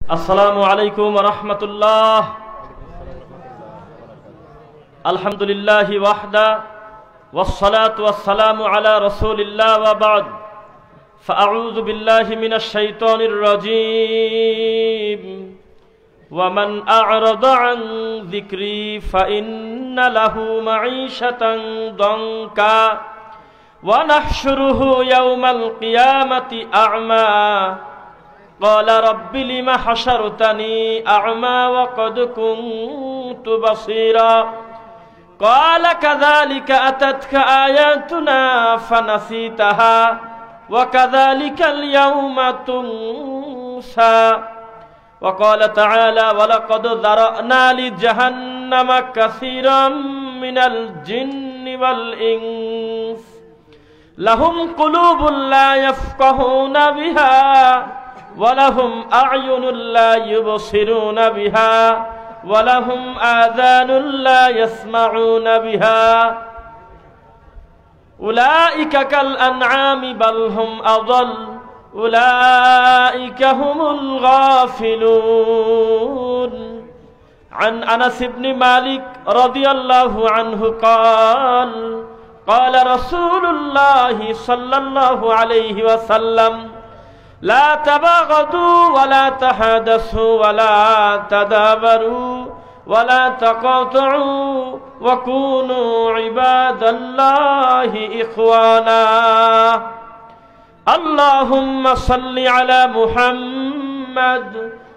আসসালামু আলাইকুম ওয়া রাহমাতুল্লাহ। আলহামদুলিল্লাহি ওয়াহদা ওয়াসসালাতু ওয়াসসালামু আলা রাসূলিল্লাহ ওয়া বা'দ। ফাআউযু বিল্লাহি মিনাশ শাইতানির রাজীম। ওয়া মান আ'রাদা আন যিকরি ফাইন্না লাহু মাঈশাতান দানকা ওয়া নাহশুরুহু ইয়াওমাল কিয়ামাতি আ'মা قال رب لم حشرتني أعمى وقد كنت بصيرا قال كذلك أتتك آياتنا فنسيتها وكذلك اليوم تنسى وقال تعالى ولقد ذرأنا لجهنم كثيرا من الجن والإنس لهم قلوب لا يفقهون بها ولهم أعين لا يبصرون بها ولهم آذان لا يسمعون بها أولئك كالأنعام بل هم أضل أولئك هم الغافلون عن أنس بن مالك رضي الله عنه قال قال رسول الله صلى الله عليه وسلم لا تباغضوا ولا تحادثوا ولا تدابروا ولا تقاطعوا وكونوا عباد الله إخوانا اللهم صل على محمد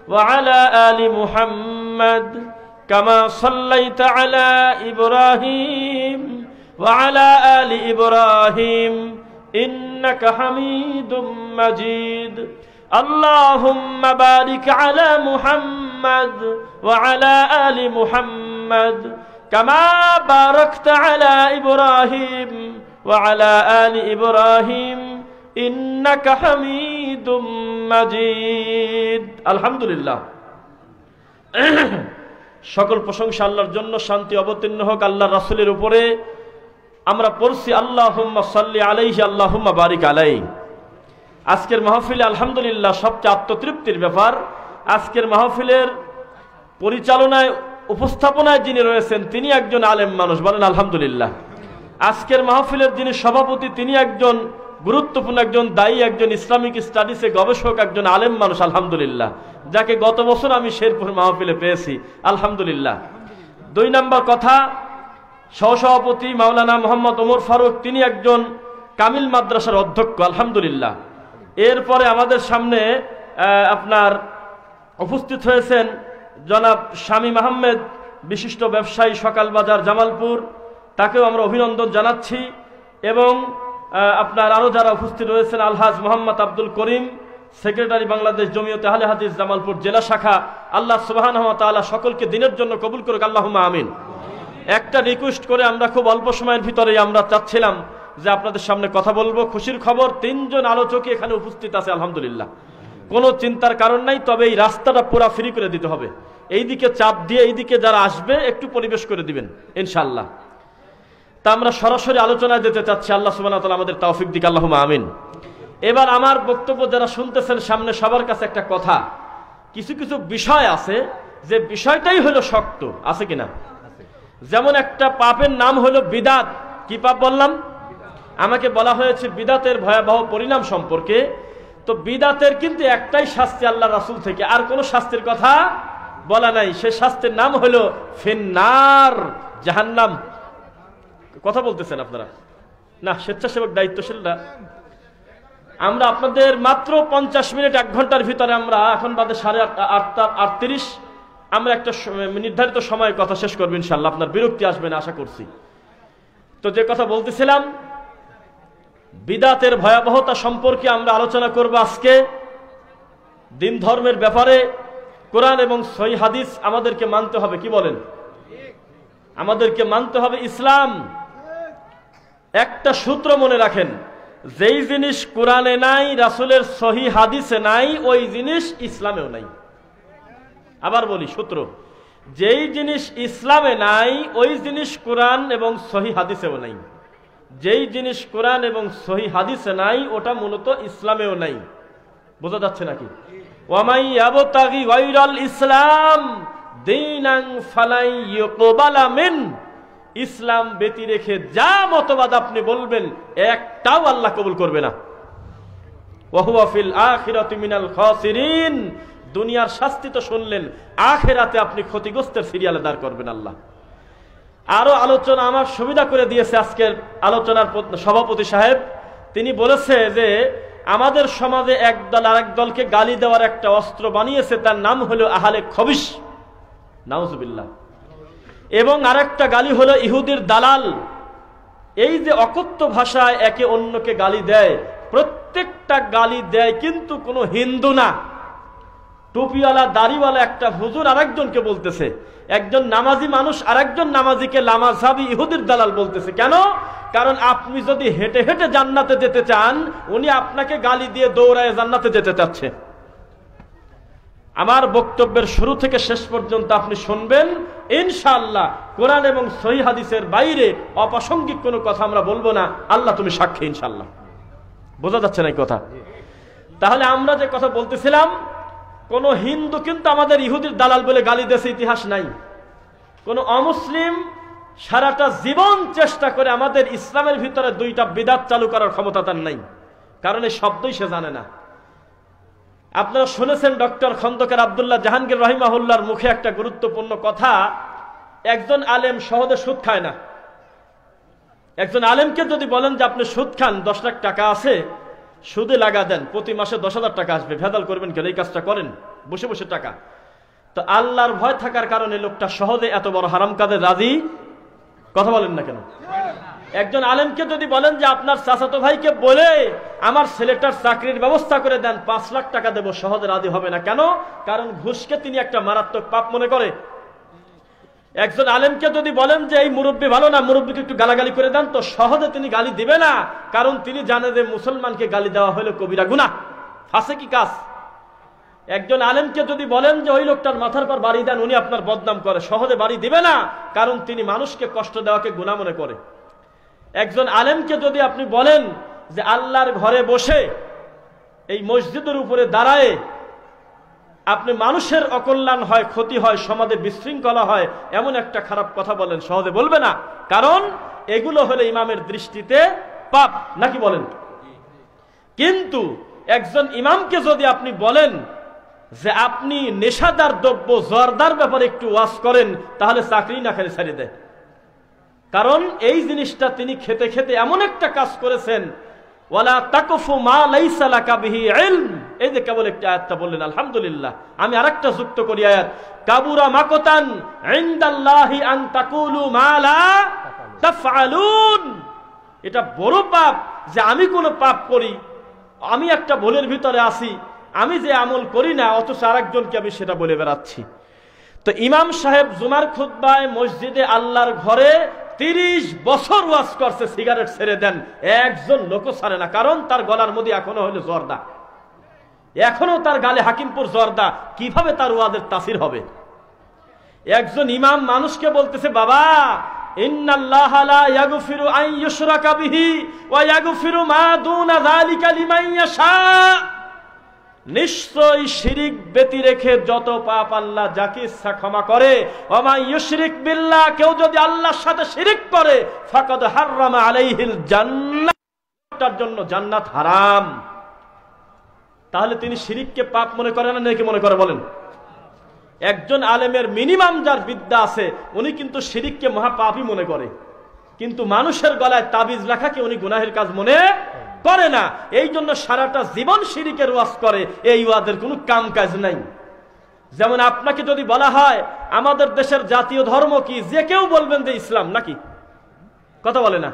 وعلى آل محمد كما صليت على إبراهيم وعلى آل إبراهيم إنك حميد مجيد اللهم بارك على محمد وعلى آل محمد كما باركت على إبراهيم وعلى آل إبراهيم إنك حميد مجيد الحمد لله সকল প্রশংসা আল্লাহর জন্য, শান্তি অবতীর্ণ হোক আল্লাহর রাসূলের উপরে। আমরা পড়ছি আল্লাহুম্মা সাল্লি আলাইহি আল্লাহুম্মা বারিক আলাইহি। আজকের মাহফিলে আলহামদুলিল্লাহ সবচেয়ে আত্মতৃপ্তির ব্যাপার, আজকের মাহফিলের পরিচালনায় উপস্থাপনায় যিনি রয়েছেন তিনি একজন আলেম মানুষ, বলেন আলহামদুলিল্লাহ। আজকের মাহফিলের যিনি সভাপতি তিনি একজন গুরুত্বপূর্ণ একজন দায়ী, একজন ইসলামিক স্টাডিজে গবেষক, একজন আলেম মানুষ আলহামদুলিল্লাহ, যাকে গত বছর আমি শেরপুর মাহফিলে পেয়েছি আলহামদুলিল্লাহ। 2 নম্বর কথা, সহসভাপতি মাওলানা মোহাম্মদ ওমর ফারুক তিনি একজন কামিল মাদ্রাসার অধ্যক্ষ আলহামদুলিল্লাহ। এরপরে আমাদের সামনে আপনার উপস্থিত হয়েছেন জনাব শামীম আহমেদ, বিশিষ্ট ব্যবসায়ী, সকাল বাজার জামালপুর, তাকেও আমরা অভিনন্দন জানাচ্ছি। এবং আপনার আরও যারা উপস্থিত রয়েছেন আলহাজ মোহাম্মদ আব্দুল করিম, সেক্রেটারি বাংলাদেশ জমিয়তে আহলে হাদিস জামালপুর জেলা শাখা। আল্লাহ সুবহানাহু ওয়া তাআলা সকলকে দিনের জন্য কবুল করুক, আল্লাহুম্মা আমিন। একটা রিকোয়েস্ট করে আমরা খুব অল্প সময়ের ভিতরেই আমরা চাচ্ছিলাম যে আপনাদের সামনে কথা বলবো। খুশির খবর, 3 জন আলোচকই এখানে উপস্থিত আছে আলহামদুলিল্লাহ, কোনো চিন্তার কারণ নাই। তবে এই রাস্তাটা পুরা ফ্রি করে দিতে হবে, এইদিকে চাপ দিয়ে এইদিকে যারা আসবে একটু পরিবেশ করে দিবেন ইনশাআল্লাহ। তা আমরা সরাসরি আলোচনায় যেতে চাচ্ছি, আল্লাহ সুবহানাহু ওয়া তাআলা আমাদের তৌফিক দিক, আল্লাহুম্মা আমিন। এবার আমার বক্তব্য যারা শুনতেছেন সামনে সবার কাছে একটা কথা, কিছু কিছু বিষয় আছে যে বিষয়টাই হলো শক্ত, আছে কিনা? যেমন একটা পাপের নাম হলো বিদাত। কি পাপ বললাম? আমাকে বলা হয়েছে বিদাতের ভয়াবহ পরিণাম সম্পর্কে। তো বিদাতের কিন্তু একটাই শাস্তি আল্লাহ রাসূল থেকে, আর কোনো শাস্তির কথা বলা নাই। সে শাস্তির নাম হলো ফিন্নার, জাহান্নাম। কথা বলতেছেন আপনারা না? স্বেচ্ছাসেবক দায়িত্বশীলরা, আমরা আপনাদের মাত্র 50 মিনিট 1 ঘন্টার ভিতরে, আমরা এখন বাদে 8:38, আমরা একটা নির্ধারিত সময়ে কথা শেষ করবো ইনশাআল্লাহ। আপনার বিরক্তি আসবে না আশা করছি। তো যে কথা বলতেছিলাম, বিদাতের ভয়াবহতা সম্পর্কে আমরা আলোচনা করব আজকে। দিন ধর্মের ব্যাপারে কোরআন এবং সহিহ হাদিস আমাদেরকে মানতে হবে, কি বলেন? আমাদেরকে মানতে হবে ইসলাম। একটা সূত্র মনে রাখেন, যেই জিনিস কোরআনে নাই, রাসূলের সহিহ হাদিসে নাই, ওই জিনিস ইসলামেও নাই। আবার বলি সূত্র, যেই জিনিস ইসলামে নাই ওই জিনিস কোরআন এবং সহিহ হাদিসেও নাই। যেই জিনিস কোরআন এবং সহিহ হাদিসে নাই ওটা মূলত ইসলামেও নাই। বোঝা যাচ্ছে নাকি? ওয়ামাই ইয়াবতাগি গায়রাল ইসলাম দীনান ফালাই ইউকবালা মিন, ইসলাম ব্যতি রেখে যা মতবাদ আপনি বলবেন একটাও আল্লাহ কবুল করবে না। ওয়া হুয়া ফিল আখিরাতি মিনাল খাসিরিন, দুনিয়ার শাস্তি তো শুনলেন, আখিরাতে আপনি ক্ষতিগ্রস্তের সিরিয়ালে দাঁড় করবেন আল্লাহ। আরো আলোচনা আমার সুবিধা করে দিয়েছে আজকের আলোচনার সভাপতি সাহেব। তিনি বলেছে যে আমাদের সমাজে একদল আরেক দলকে গালি দেওয়ার একটা অস্ত্র বানিয়েছে, তার নাম হলো আহলে খবিশ, নাউজুবিল্লাহ। এবং আরেকটা গালি হলো ইহুদির দালাল। এই যে অকথ্য ভাষায় একে অন্যকে গালি দেয়, প্রত্যেকটা গালি দেয় কিন্তু কোনো হিন্দু না, টুপিওয়ালা দাড়িওয়ালা একটা হুজুর আরেকজনকে বলতেছে, একজন নামাজি মানুষ আরেকজন নামাজিকে লামাযহাবি ইহুদির দালাল বলতেছে। কেন? কারণ আপনি যদি হেঁটে হেঁটে জান্নাতে যেতে চান, উনি আপনাকে গালি দিয়ে দৌড়ায় জান্নাতে যেতে চাচ্ছে। আমার বক্তব্যের শুরু থেকে শেষ পর্যন্ত আপনি শুনবেন ইনশাআল্লাহ। কোরআন এবং সহিহ হাদিসের বাইরে অপ্রাসঙ্গিক কোনো কথা আমরা বলবো না, আল্লাহ তুমি সাক্ষী ইনশাআল্লাহ। বোঝা যাচ্ছে না এই কথা? তাহলে আমরা যে কথা বলতেছিলাম, কোন হিন্দু কিন্তু আমাদের ইহুদির দালাল বলে গালি দিয়েছে ইতিহাস নাই। কোন অমুসলিম সারাটা জীবন চেষ্টা করে আমাদের ইসলামের ভিতরে দুইটা বিদআত চালু করার ক্ষমতা তার নাই, কারণ এই শব্দই সে জানে না। আপনারা শুনেছেন ডক্টর খন্দকার আব্দুল্লাহ জাহাঙ্গীর রাহিমাহুল্লাহর মুখে একটা গুরুত্বপূর্ণ কথা, একজন আলেম সহজে সুদ খায় না। একজন আলেমকে যদি বলেন যে আপনি সুদ খান, 10 লাখ টাকা আছে, সুদে লাগা দেন, প্রতি মাসে 10,000 টাকা আসবে, ভেদাল করবেন কেন? এই কাজটা করেন বসে বসে টাকা। তো আল্লাহর ভয় থাকার কারণে লোকটা সহজে এত বড় হারাম কাজে রাজি, কথা বলেন না কেন? একজন আলেমকে যদি বলেন যে আপনার চাচাতো ভাইকে বলে আমার ছেলেটার চাকরির ব্যবস্থা করে দেন, 5 লাখ টাকা দেবো, সহজে রাজি হবে না। কেন? কারণ ঘুষকে তিনি একটা মারাত্মক পাপ মনে করে। একজন আলেমকে যদি বলেন যে এই মুরব্বী ভালো না, মুরব্বীকে একটু গালাগালি করে দেন, তো সহজে তিনি গালি দিবে না, কারণ তিনি জানে যে মুসলমানকে গালি দেওয়া হলো কবিরা গুনাহ, ফাসিকি কাজ। একজন আলেমকে যদি বলেন যে ওই লোকটার মাথার পর বাড়ি দেন, উনি আপনার বদনাম করে, সহজে বাড়ি দিবে না, কারণ তিনি মানুষকে কষ্ট দেওয়াকে গুনাহ মনে করে। একজন আলেমকে যদি আপনি বলেন যে আল্লাহর ঘরে বসে এই মসজিদের উপরে দাঁড়ায় আপনি মানুষের অকল্যাণ হয়, ক্ষতি হয়, সমাজে বিশৃঙ্খলা হয়, এমন একটা খারাপ কথা বলেন, সহজে বলবে না, কারণ এগুলো হলো ইমামের দৃষ্টিতে পাপ, নাকি বলেন? কিন্তু একজন ইমামকে যদি আপনি বলেন যে আপনি নেশাদার দ্রব্য জর্দার ব্যাপারে একটু ওয়াজ করেন, তাহলে চাকরি না খেলে ছেড়ে দেয়। কারণ এই জিনিসটা তিনি খেতে খেতে এমন একটা কাজ করেছেন, ওয়ালা তাকফু মা লাইসা লাকা বিহি ইলম। এই যে কেবল একটা আয়াতটা বললেন, আলহামদুলিল্লাহ। আমি আরেকটা যুক্ত করি আয়াত, কাবুরা মাকতান ইনদাল্লাহি আন তাকুলু মা লা তাফআলুন। এটা বড় পাপ যে আমি কোনো পাপ করি, আমি একটা ভুলের ভিতরে আছি, আমি যে আমল করি না, অথচ আরেকজনকে আমি সেটা বলে বেড়াচ্ছি। তো ইমাম সাহেব জুমার খুতবায় মসজিদে আল্লাহর ঘরে 30 বছর ওয়াজ করছে সিগারেট ছেড়ে দেন, একজন লোকও ছাড়ে না, কারণ তার গলার মধ্যে এখনো হলো জর্দা, এখনো তার গালে হাকিমপুর জর্দা, কিভাবে তার ওয়াজের তাসির হবে? একজন ইমাম মানুষকে বলতেছে, বাবা ইন্নাল্লাহা লা ইয়াগফিরু আন ইউশরাকা বিহি ওয়া ইয়াগফিরু মা দুনা যালিকা লিমান ইয়াশা। নিশ্চয় শিরিক ব্যতি রেখে যত পাপ আল্লাহ যাকে ইচ্ছা ক্ষমা করে। ওয়া মা ইউশরিক বিল্লাহ, কেউ যদি আল্লাহর সাথে শিরিক করে, ফাকাদ হাররামা আলাইহিল জান্নাহ, তার জন্য জান্নাত হারাম। তাহলে তিনি শিরিককে পাপ মনে করে না নাকি মনে করে বলেন? একজন আলেমের মিনিমাম যার বিদ্যা আছে, উনি কিন্তু শিরিককে মহাপাপই মনে করে, কিন্তু মানুষের গলায় তাবিজ লেখাকে উনি গুনাহের কাজ মনে করে না। এই জন্য সারাটা জীবন শিরিকের ওয়াজ করে, এই ওয়াজের কোনো কাম কাজ নাই। যেমন আপনাকে যদি বলা হয় আমাদের দেশের জাতীয় ধর্ম কি, যে কেউ বলবেন যে ইসলাম, নাকি? কথা বলে না?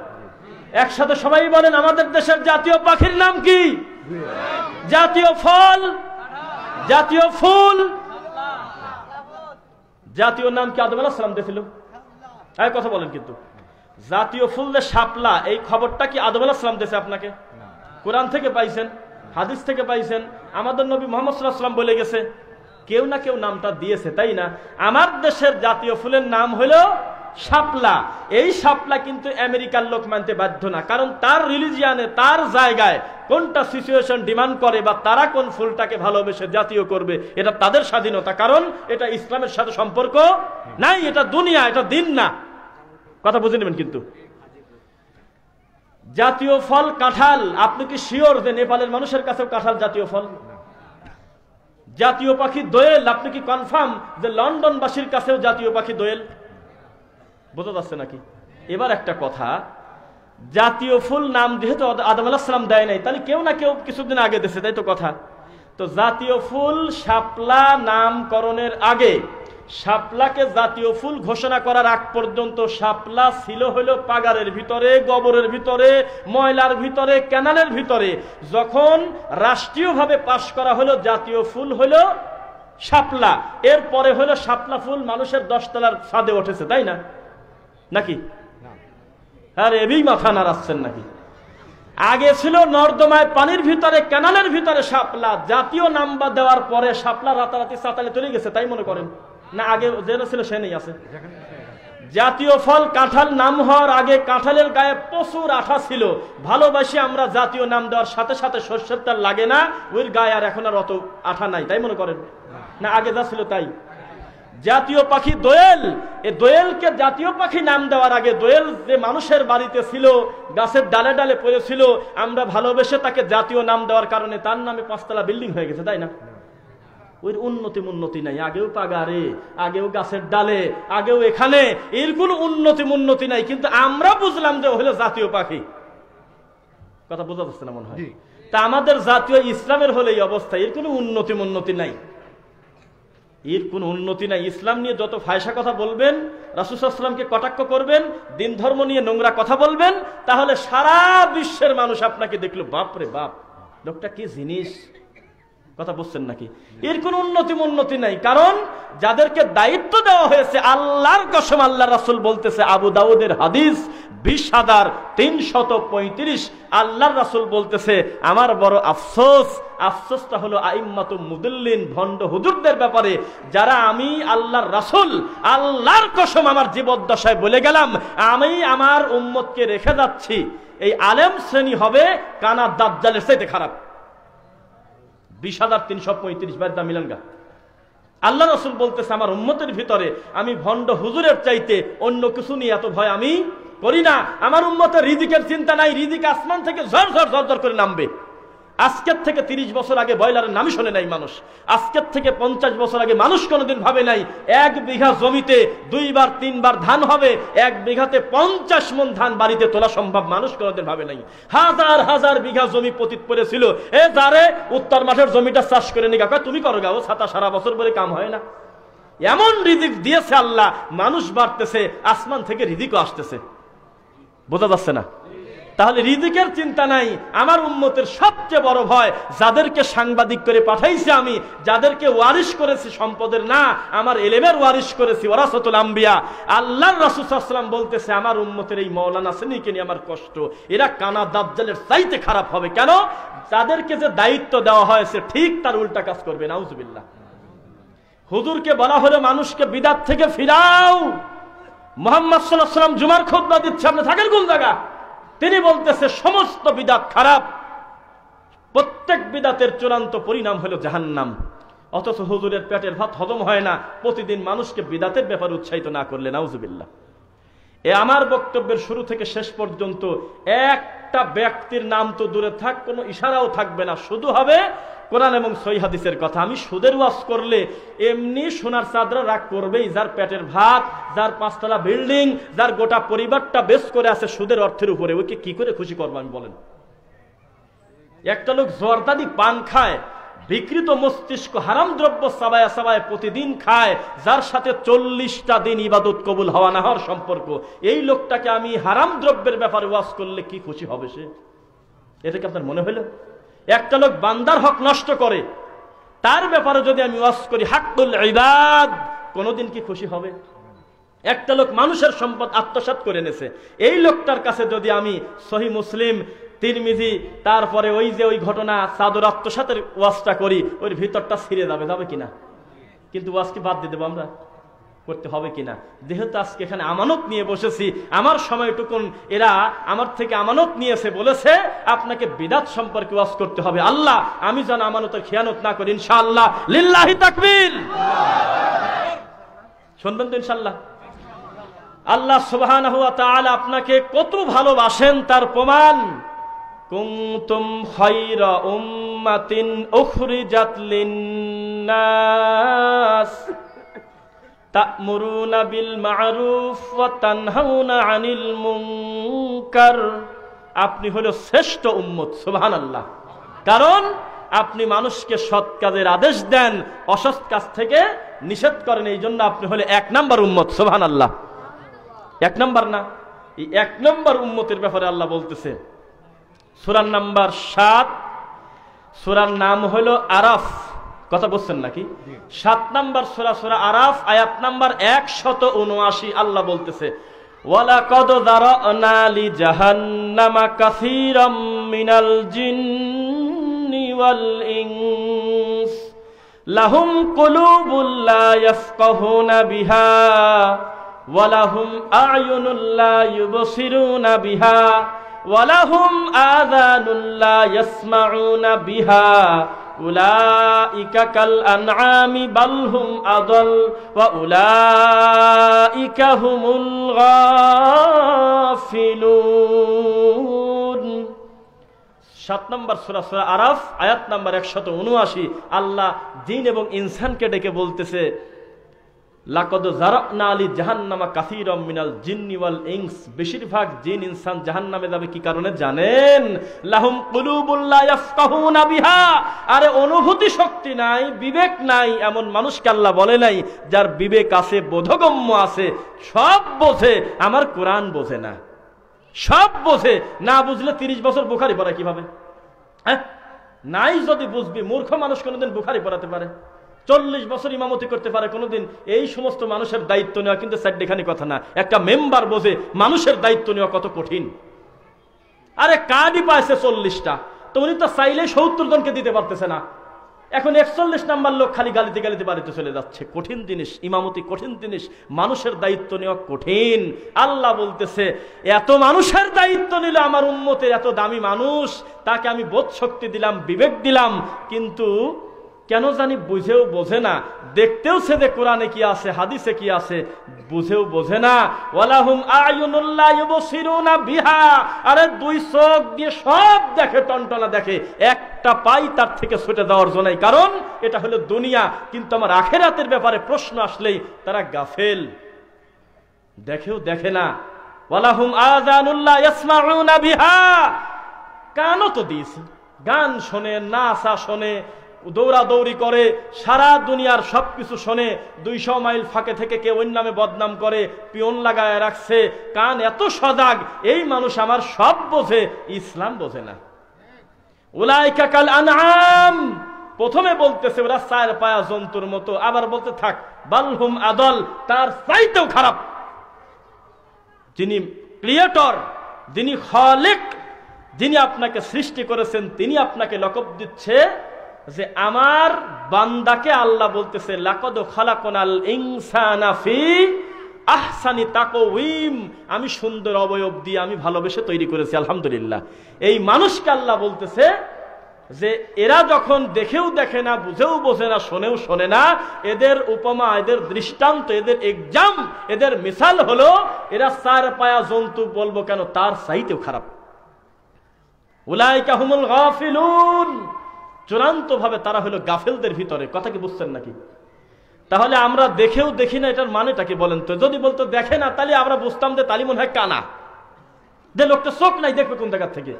একসাথে সবাই বলেন আমাদের দেশের জাতীয় পাখির নাম কি, জাতীয় ফল, জাতীয় ফুল, জাতীয় নাম কি আদম আলাইহিস সালাম দিয়েছিল? এই কথা বলেন। কিন্তু জাতীয় ফুল যে শাপলা, এই খবরটা কি আদম আলাইহিস সালাম দিয়েছে আপনাকে? কোরআন থেকে পাইছেন, হাদিস থেকে পাইছেন, আমাদের নবী মুহাম্মদ সাল্লাল্লাহু আলাইহি ওয়াসাল্লাম বলে গেছে, কেউ না কেউ নামটা দিয়েছে, তাই না? আমার দেশের জাতীয় ফুলের নাম হলো শাপলা। এই শাপলা কিন্তু আমেরিকার লোক মানতে বাধ্য না, কারণ তার রিলিজিয়ানে তার জায়গায় কোনটা সিচুয়েশন ডিমান্ড করে বা তারা কোন ফুলটাকে ভালোবেসে জাতীয় করবে এটা তাদের স্বাধীনতা, কারণ এটা ইসলামের সাথে সম্পর্ক নাই, এটা দুনিয়া, এটা দিন না। কথা বুঝে নেবেন। কিন্তু জাতীয় ফল কাঁঠাল, আপনি কি শিওর যে নেপালের মানুষের কাছেও কাঁঠাল জাতীয় ফল? জাতীয় পাখি দোয়েল, আপনি কি কনফার্ম যে লন্ডনবাসীর কাছেও জাতীয় পাখি দোয়েল? বোঝা যাচ্ছে নাকি? এবার একটা কথা, জাতীয় ফুল নাম যেহেতু আদম আলাইহিস সালাম দেয় নাই, তাহলে কেউ না কেউ কিছুদিন আগে দিয়েছে, তাই তো কথা। তো জাতীয় ফুল শাপলা নামকরণের আগে, শাপলাকে জাতীয় ফুল ঘোষণা করার আগ পর্যন্ত শাপলা ছিল হলো পাগারের ভিতরে, গোবরের ভিতরে, ময়লার ভিতরে, ক্যানালের ভিতরে। যখন রাষ্ট্রীয়ভাবে পাশ করা হলো জাতীয় ফুল হলো শাপলা, এরপরে হলো শাপলা ফুল মানুষের 10 তলার ছাদে উঠেছে, তাই না? নাকি? আর এবি মাথা নাড়াচ্ছেন নাকি? আগে ছিল নর্দমায় পানির ভিতরে, ক্যানালের ভিতরে শাপলা। জাতীয় নাম্বার দেওয়ার পরে শাপলা রাতারাতি চাতালে চলে গেছে, তাই মনে করেন? না, আগে যেটা ছিল সে নেই আছে। জাতীয় ফল কাঁঠাল নাম হওয়ার আগে কাঁঠালের গায়ে প্রচুর আঠা ছিল। ভালোবাসি আমরা জাতীয় নাম দেওয়ার সাথে সাথে সর্ষের তেল লাগে না, ওই গায়ে আর এখন আর অত আঠা নাই, তাই মনে করেন? না, আগে যা ছিল তাই। জাতীয় পাখি দোয়েল, এই দোয়েলকে জাতীয় পাখি নাম দেওয়ার আগে, দোয়েল যে মানুষের বাড়িতে ছিল, গাছের ডালে ডালে পড়েছিল, আমরা ভালোবেসে তাকে জাতীয় নাম দেওয়ার কারণে তার নামে 5 তলা বিল্ডিং হয়ে গেছে, তাই না? ওই উন্নতি নাই, আগেও পাগারে, আগেও গাছের ডালে, আগেও এখানে, এর কোনো উন্নতি নাই, কিন্তু আমরা বুঝলাম যে হলো জাতীয় পাখি। কথা বোঝা যাচ্ছে না মনে হয়? তা আমাদের জাতীয় ইসলামের হলে এই অবস্থা, এর কোনো উন্নতি নাই, এর কোনো উন্নতি নাই। ইসলাম নিয়ে যত ফায়সা কথা বলবেন, রাসূল সাল্লাল্লাহু আলাইহি ওয়াসাল্লামকে কটাক্ষ করবেন, দিন ধর্ম নিয়ে নোংরা কথা বলবেন, তাহলে সারা বিশ্বের মানুষ আপনাকে দেখলো, বাপ রে বাপ, লোকটা কি জিনিস। কথা বুঝছেন নাকি? এর কোনো উন্নতি নাই, কারণ যাদেরকে দায়িত্ব দেওয়া হয়েছে, আল্লাহর কসম আল্লাহ রাসূল বলতেছে, আবু দাউদের হাদিস 20,335, আল্লাহর রাসূল বলতেছে, আমার বড় আফসোসটা হলো আইম্মাতুল মুদিল্লিন, ভণ্ড হুজুরদের ব্যাপারে, যারা আমি আল্লাহর রাসূল আল্লাহর কসম আমার জীবদ্দশায় বলে গেলাম, আমি আমার উম্মতকে রেখে যাচ্ছি, এই আলেম শ্রেণী হবে কানা দাজ্জালের চাইতে খারাপ। 20,335 বাদ দাম মিলান গা। আল্লাহ রাসূল বলতেছে, আমার উম্মতের ভিতরে আমি ভণ্ড হুজুরের চাইতে অন্য কিছু নিয়ে এত ভয় আমি করি না। আমার উম্মতের রিজিকের চিন্তা নাই, রিজিক আসমান থেকে ঝরঝর করে নামবে। আজকের থেকে 30 বছর আগে ব্রয়লারের নামই শোনে নাই মানুষ। আজকের থেকে 50 বছর আগে মানুষ কোনোদিন ভাবে নাই 1 বিঘা জমিতে 2বার 3বার ধান হবে, 1 বিঘাতে 50 মণ ধান বাড়িতে তোলা সম্ভব, মানুষ কোনোদিন ভাবে নাই। হাজার বিঘা জমি পতিত পড়েছিল, যারে উত্তর মাঠের জমিটা চাষ করে নিগা, কয় তুমি করো গা, ও ছাতা সারা বছর পরে কাম হয় না। এমন রিজিক দিয়েছে আল্লাহ, মানুষ বাড়তেছে, আসমান থেকে রিজিকও আসতেছে। বোঝা যাচ্ছে না? তাহলে রিজিকের চিন্তা নাই। আমার উম্মতের সবচেয়ে বড় ভয়, যাদেরকে সাংবাদিক করে পাঠাইছি আমি, যাদেরকে ওয়ারিশ করেছি সম্পদের না, আমার ইলমের ওয়ারিশ করেছি, ওয়ারাসাতুল আম্বিয়া। আল্লাহর রাসূল সাল্লাল্লাহু আলাইহি ওয়াসাল্লাম বলতেছে, আমার উম্মতের এই মাওলানা শ্রেণীকে নিয়ে আমার কষ্ট, এরা কানা দাজ্জালের চাইতে খারাপ হবে। কেন? তাদেরকে যে দায়িত্ব দেওয়া হয়েছে ঠিক তার উল্টা কাজ করবে। নাউজুবিল্লাহ। হুজুরকে বলা হলো মানুষকে বিদআত থেকে ফিরাও। মুহাম্মদ সাল্লাল্লাহু আলাইহি ওয়াসাল্লাম জুমার খুতবা দিচ্ছে, আপনি থাকেন কোন জায়গা? তিনি বলতেছে সমস্ত বিদআত খারাপ, প্রত্যেক বিদআতের চূড়ান্ত পরিণাম হলো জাহান্নাম। অথচ হুজুরের পেটের ভাত হজম হয় না প্রতিদিন মানুষকে বিদআতের ব্যাপারে উৎসাহিত না করলে। নাউজুবিল্লাহ। আমার বক্তব্যের শুরু থেকে শেষ পর্যন্ত একটা ব্যক্তির নাম তো দূরে থাক, কোনো ইশারাও থাকবে না, শুধু হবে কোরআন এবং সহিহ হাদিসের কথা। আমি সুদের ওয়াজ করলে এমনি সোনার চাদরা রাগ করবেই, যার পেটের ভাত, যার 5 তলা বিল্ডিং, যার গোটা পরিবারটা বেশ করে আছে সুদের অর্থের উপরে, ওকে কি করে খুশি করবো আমি বলেন? একটা লোক জর্দাদি পান খায়, বিকৃত মস্তিষ্ক হারাম দ্রব্য সাবায়া সাবায় প্রতিদিন খায়, যার সাথে 40টা দিন ইবাদত কবুল হওয়া না হওয়ার সম্পর্ক, এই লোকটাকে আমি হারাম দ্রব্যের ব্যাপারে ওয়াজ করলে কি খুশি হবে সে? এটা কি আপনার মনে হলো? একটা লোক বান্দার হক নষ্ট করে, তার ব্যাপারে যদি আমি ওয়াজ করি হাক্কুল ইবাদ, কোনোদিন কি খুশি হবে? একটা লোক মানুষের সম্পদ আত্মসাৎ করে নেছে, এই লোকটার কাছে যদি আমি সহিহ মুসলিম, তিরমিজি, তারপরে ওই যে ওই ঘটনা চাদর আত্মসাতের ওয়াজটা করি, ওর ভিতরটা ছিঁড়ে যাবে কিনা? কিন্তু ওয়াজ কি বাদ দিয়ে দেবো আমরা? করতে হবে কিনা। যেহেতু আজকে এখানে আমানত নিয়ে বসেছি, আমার সময়টুকুন এরা আমার থেকে আমানত নিয়েছে, বলেছে আপনাকে বিদআত সম্পর্কে ওয়াজ করতে হবে। আল্লাহ আমি যেন আমানতের খেয়ানত না করি ইনশাআল্লাহ। লিল্লাহি তাকবীর। শুনবেন তো ইনশাআল্লাহ। আল্লাহ সুবহানাহু ওয়া তাআলা আপনাকে কত ভালোবাসেন তার প্রমাণ। কুনতুম খায়রা উম্মাতিন উখরিজাত লিন-নাস তা'মুরুনা বিল মা'রুফ ওয়া তানহাউনা আনিল মুনকার। আপনি হলো শ্রেষ্ঠ উম্মত, সুবহানাল্লাহ। কারণ আপনি মানুষকে সৎ কাজের আদেশ দেন, অসৎ কাজ থেকে নিষেধ করেন। এই জন্য আপনি হলে 1 নাম্বার উম্মত, সুবহানাল্লাহ। 1 নাম্বার না, এই 1 নাম্বার উম্মতের ব্যাপারে আল্লাহ বলতেছে সূরা নাম্বার 7, সূরার নাম হলো আরাফ। কথা বলছেন নাকি? 7 নাম্বার সূরা, সূরা আরাফ, আয়াত নাম্বার 179। আল্লাহ বলতেছে ওয়ালাকাদ যারানা লি জাহান্নামা কাসীরাম মিনাল জিন্নি ওয়াল ইনস লাহুম কুলুবুল লা ইয়াফকাহুনা বিহা ওয়া লাহুম আ'য়ুনুল লা ইউবসিরুনা বিহা ওয়া লাহুম আযানুল লা ইয়াসমাউনা বিহা উলাইকা কাল আনআমি বাল হুম আদাল ওয়া উলাইকা হুমুল গাফিলুন। 7 নম্বর সূরা, সূরা আরাফ, আয়াত নাম্বার 179। আল্লাহ জিন এবং ইনসানকে ডেকে বলতেছে লাকাদ যারানা লি জাহান্নামা কাসীরাম মিনাল জিন্নি ওয়াল ইনস। বেশিরভাগ জিন ইনসান জাহান্নামে যাবে কি কারণে জানেন? লাহুম কুলুবুল লা ইয়াফকাহুনা বিহা। আরে অনুভূতি শক্তি নাই, বিবেক নাই, এমন মানুষকে আল্লাহ বলে নাই যার বিবেক আছে, বোধগম্য আছে, সব বোঝে, আমার কোরআন বোঝে না। সব বোঝে না, বুঝলে 30 বছর বুখারী পড়া কিভাবে? হ্যাঁ, নাই যদি বুঝবি, মূর্খ মানুষ কোনোদিন বুখারী পড়াতে পারে? 40 বছর ইমামতি করতে পারে কোনোদিন? এই সমস্ত মানুষের দায়িত্ব নেওয়া কিন্তু চারটিখানি কথা না। একটা মেম্বার বোঝে মানুষের দায়িত্ব নেওয়া কত কঠিন। আরে কার্ডই পাইছে 40টা, তো উনি তো চাইলে 70 জনকে দিতে পারতেছে না। এখন 41 নাম্বার লোক খালি গালিতে গালিতে বাড়িতে চলে যাচ্ছে। কঠিন জিনিস ইমামতি, কঠিন জিনিস, মানুষের দায়িত্ব নেওয়া কঠিন। আল্লাহ বলতেছে এত মানুষের দায়িত্ব নিলে আমার উম্মতের, এত দামি মানুষ, তাকে আমি বোধ শক্তি দিলাম, বিবেক দিলাম, কিন্তু কেন জানি বুঝেও বোঝে না। দেখতেও সে যে কোরআনে কি আছে, হাদিসে কি আছে, বুঝেও বোঝে না। ওয়ালাহুম আ'য়ুনুল লা ইউবসিরুনা বিহা। আরে 2 চোখ দিয়ে সব দেখে, টনটনা দেখে, একটা পাই তার থেকে ছুটে যাওয়ার জন্য। কারণ এটা হলো দুনিয়া, কিন্তু আমার আখিরাতের ব্যাপারে প্রশ্ন আসলেই তারা গাফেল, দেখেও দেখে না। ওয়ালাহুম আযানুল লা ইয়াসমাউনা বিহা। কানও তো দিয়েছি, গান শোনে, নাচা শোনে, দৌড়াদৌড়ি করে, সারা দুনিয়ার সবকিছু শোনে। 200 মাইল ফাঁকে থেকে কেউ ওই নামে বদনাম করে, পিয়ন লাগায় রাখছে। কান এত সজাগ, এই মানুষ আমার সব বোঝে, ইসলাম বোঝে না। উলাইকা কাল আনআম। প্রথমে বলতেছে ওরা 4 পায়া জন্তুর মতো, আবার বলতে থাক বালহুম আদল, তার চাইতেও খারাপ। যিনি ক্রিয়েটর, যিনি খালিক, যিনি আপনাকে সৃষ্টি করেছেন, তিনি আপনাকে লকব দিচ্ছে যে আমার বান্দাকে আল্লাহ বলতেছে লাকাদ খালাকনাল ইনসানা ফি আহসানি তাকওয়িম। আমি সুন্দর অবয়ব দিয়ে আমি ভালোবেসে তৈরি করেছি, আলহামদুলিল্লাহ। এই মানুষকে আল্লাহ বলতেছে যে এরা যখন দেখেও দেখে না, বুঝেও বোঝে না, শোনেও শোনে না, এদের উপমা, এদের দৃষ্টান্ত, এদের এক্সাম, এদের মিসাল হলো এরা 4 পায়া জন্তু, বলবো কেন, তার চাইতেও খারাপ। উলাইকা হুমুল গাফিলুন। চূড়ান্ত ভাবে তারা হলো গাফেলদের ভিতরে। কথা কি বুঝছেন নাকি? তাহলে আমরা দেখেও দেখি না, এটার মানেটা কি বলেন তো? যদি বলতো দেখে না, তাহলে আমরা বুঝতাম যে তালি মনে হয় কানা, যে লোকটা চোখ নাই, দেখবে কোন জায়গা থেকে।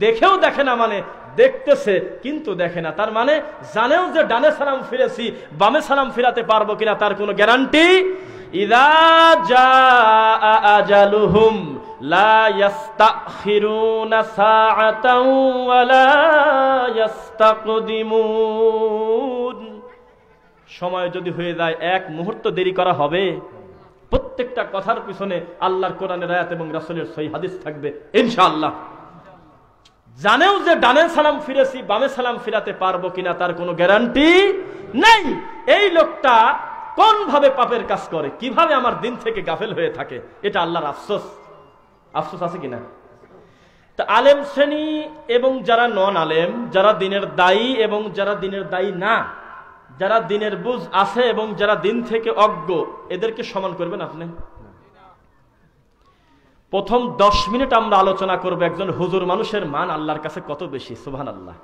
দেখেও দেখে না মানে দেখতেছে কিন্তু দেখে না, তার মানে জানেও যে ডানে সালাম ফিরেছি, বামে সালাম ফিরাতে পারবো কিনা তার কোনো গ্যারান্টি। ইযা জাআ আজালুহুম লা ইস্তাখিরুনা সাআতাও ওয়া লা ইস্তাকদিমুন। সময় যদি হয়ে যায়, 1 মুহূর্ত দেরি করা হবে। প্রত্যেকটা কথার পিছনে আল্লাহর কোরআনের আয়াত এবং রাসূলের সহিহ হাদিস থাকবে ইনশাআল্লাহ। জানেও যে ডানে সালাম ফিরেছি, বামে সালাম ফিরাতে পারবো কিনা তার কোনো গ্যারান্টি নাই। এই লোকটা কোন ভাবে পাপের কাজ করে, কিভাবে আমার দিন থেকে গাফেল হয়ে থাকে, এটা আল্লাহর আফসোস। আফসোস আছে কিনা? তা আলেম শ্রেণী এবং যারা নন আলেম, যারা দিনের দায়ী এবং যারা দিনের দায়ী না, যারা দিনের বুঝ আছে এবং যারা দিন থেকে অজ্ঞ, এদেরকে সমান করবেন আপনি? প্রথম 10 মিনিট আমরা আলোচনা করব একজন হুজুর মানুষের মান আল্লাহর কাছে কত বেশি, সুবহানাল্লাহ।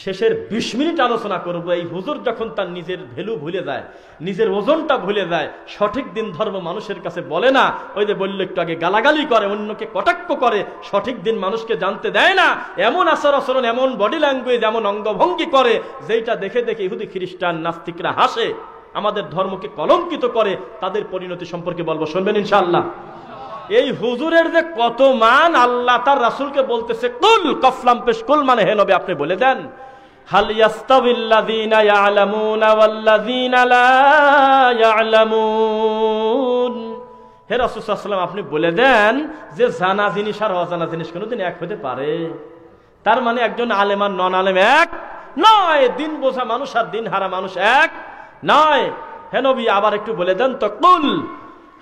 শেষের 20 মিনিট আলোচনা করব এই হুজুর যখন তার নিজের ভ্যালু ভুলে যায়, নিজের ওজনটা ভুলে যায়, সঠিক দিন ধর্ম মানুষের কাছে বলে না, ওই যে বললো একটু আগে, গালাগালি করে, অন্যকে কটাক্ষ করে, সঠিক দিন মানুষকে জানতে দেয় না, এমন আচার আচরণ, এমন বডি ল্যাঙ্গুয়েজ, এমন অঙ্গভঙ্গি করে, যেটা দেখে দেখে ইহুদি খ্রিস্টান নাস্তিকরা হাসে, আমাদের ধর্মকে কলঙ্কিত করে। তাদের পরিণতি সম্পর্কে বলবো, শুনবেন ইনশাআল্লাহ। এই হুজুরের যে কত মান, আল্লাহ তার রাসূলকে বলতেছে, কুল, কফলাম পেশ, কুল মানে হে নবী আপনি বলে দেন, হাল ইয়াস্তাবিল্লাযীনা ইয়ালামুনা ওয়াল্লাযীনা লা ইয়ালামুন। হে রাসূল সাল্লাল্লাহু আলাইহি ওয়াসাল্লাম আপনি বলে দেন যে জানা জিনিস আর অজানা জিনিস কোনোদিন এক হতে পারে? তার মানে একজন আলেম আর নন আলেম এক নয়, দিন বোঝা মানুষ আর দিন হারা মানুষ এক নয়। হে নবী আবার একটু বলে দেন তো, কুল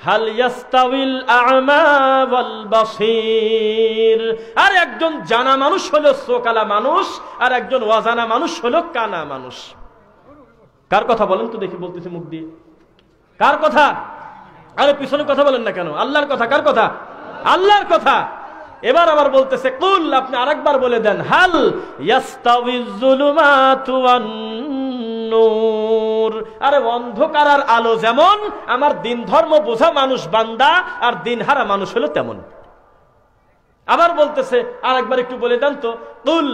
হাল ইয়াস্তাউল আ'মা ওয়াল বাসীর। আর একজন জানা মানুষ হলো চোকালা মানুষ, আর একজন অজানা মানুষ হলো কানা মানুষ। কার কথা বলেন তো দেখি, বলতেছে মুখ দিয়ে, কার কথা? আরে পিছনে কথা বলেন না কেন? আল্লাহর কথা। কার কথা? আল্লাহর কথা। এবার আবার বলতেছে, কুল, আপনি আরেকবার বলে দেন, হাল ইয়াস্তাউইজ যুলুমাতু ওয়ান নূর। আরে অন্ধকার আর আলো যেমন, আমার দিন ধর্ম বোঝা মানুষ বান্দা আর দিন হারা মানুষ হলো তেমন। আবার বলতেছে, আরেকবার একটু বলে দেন তো, কুল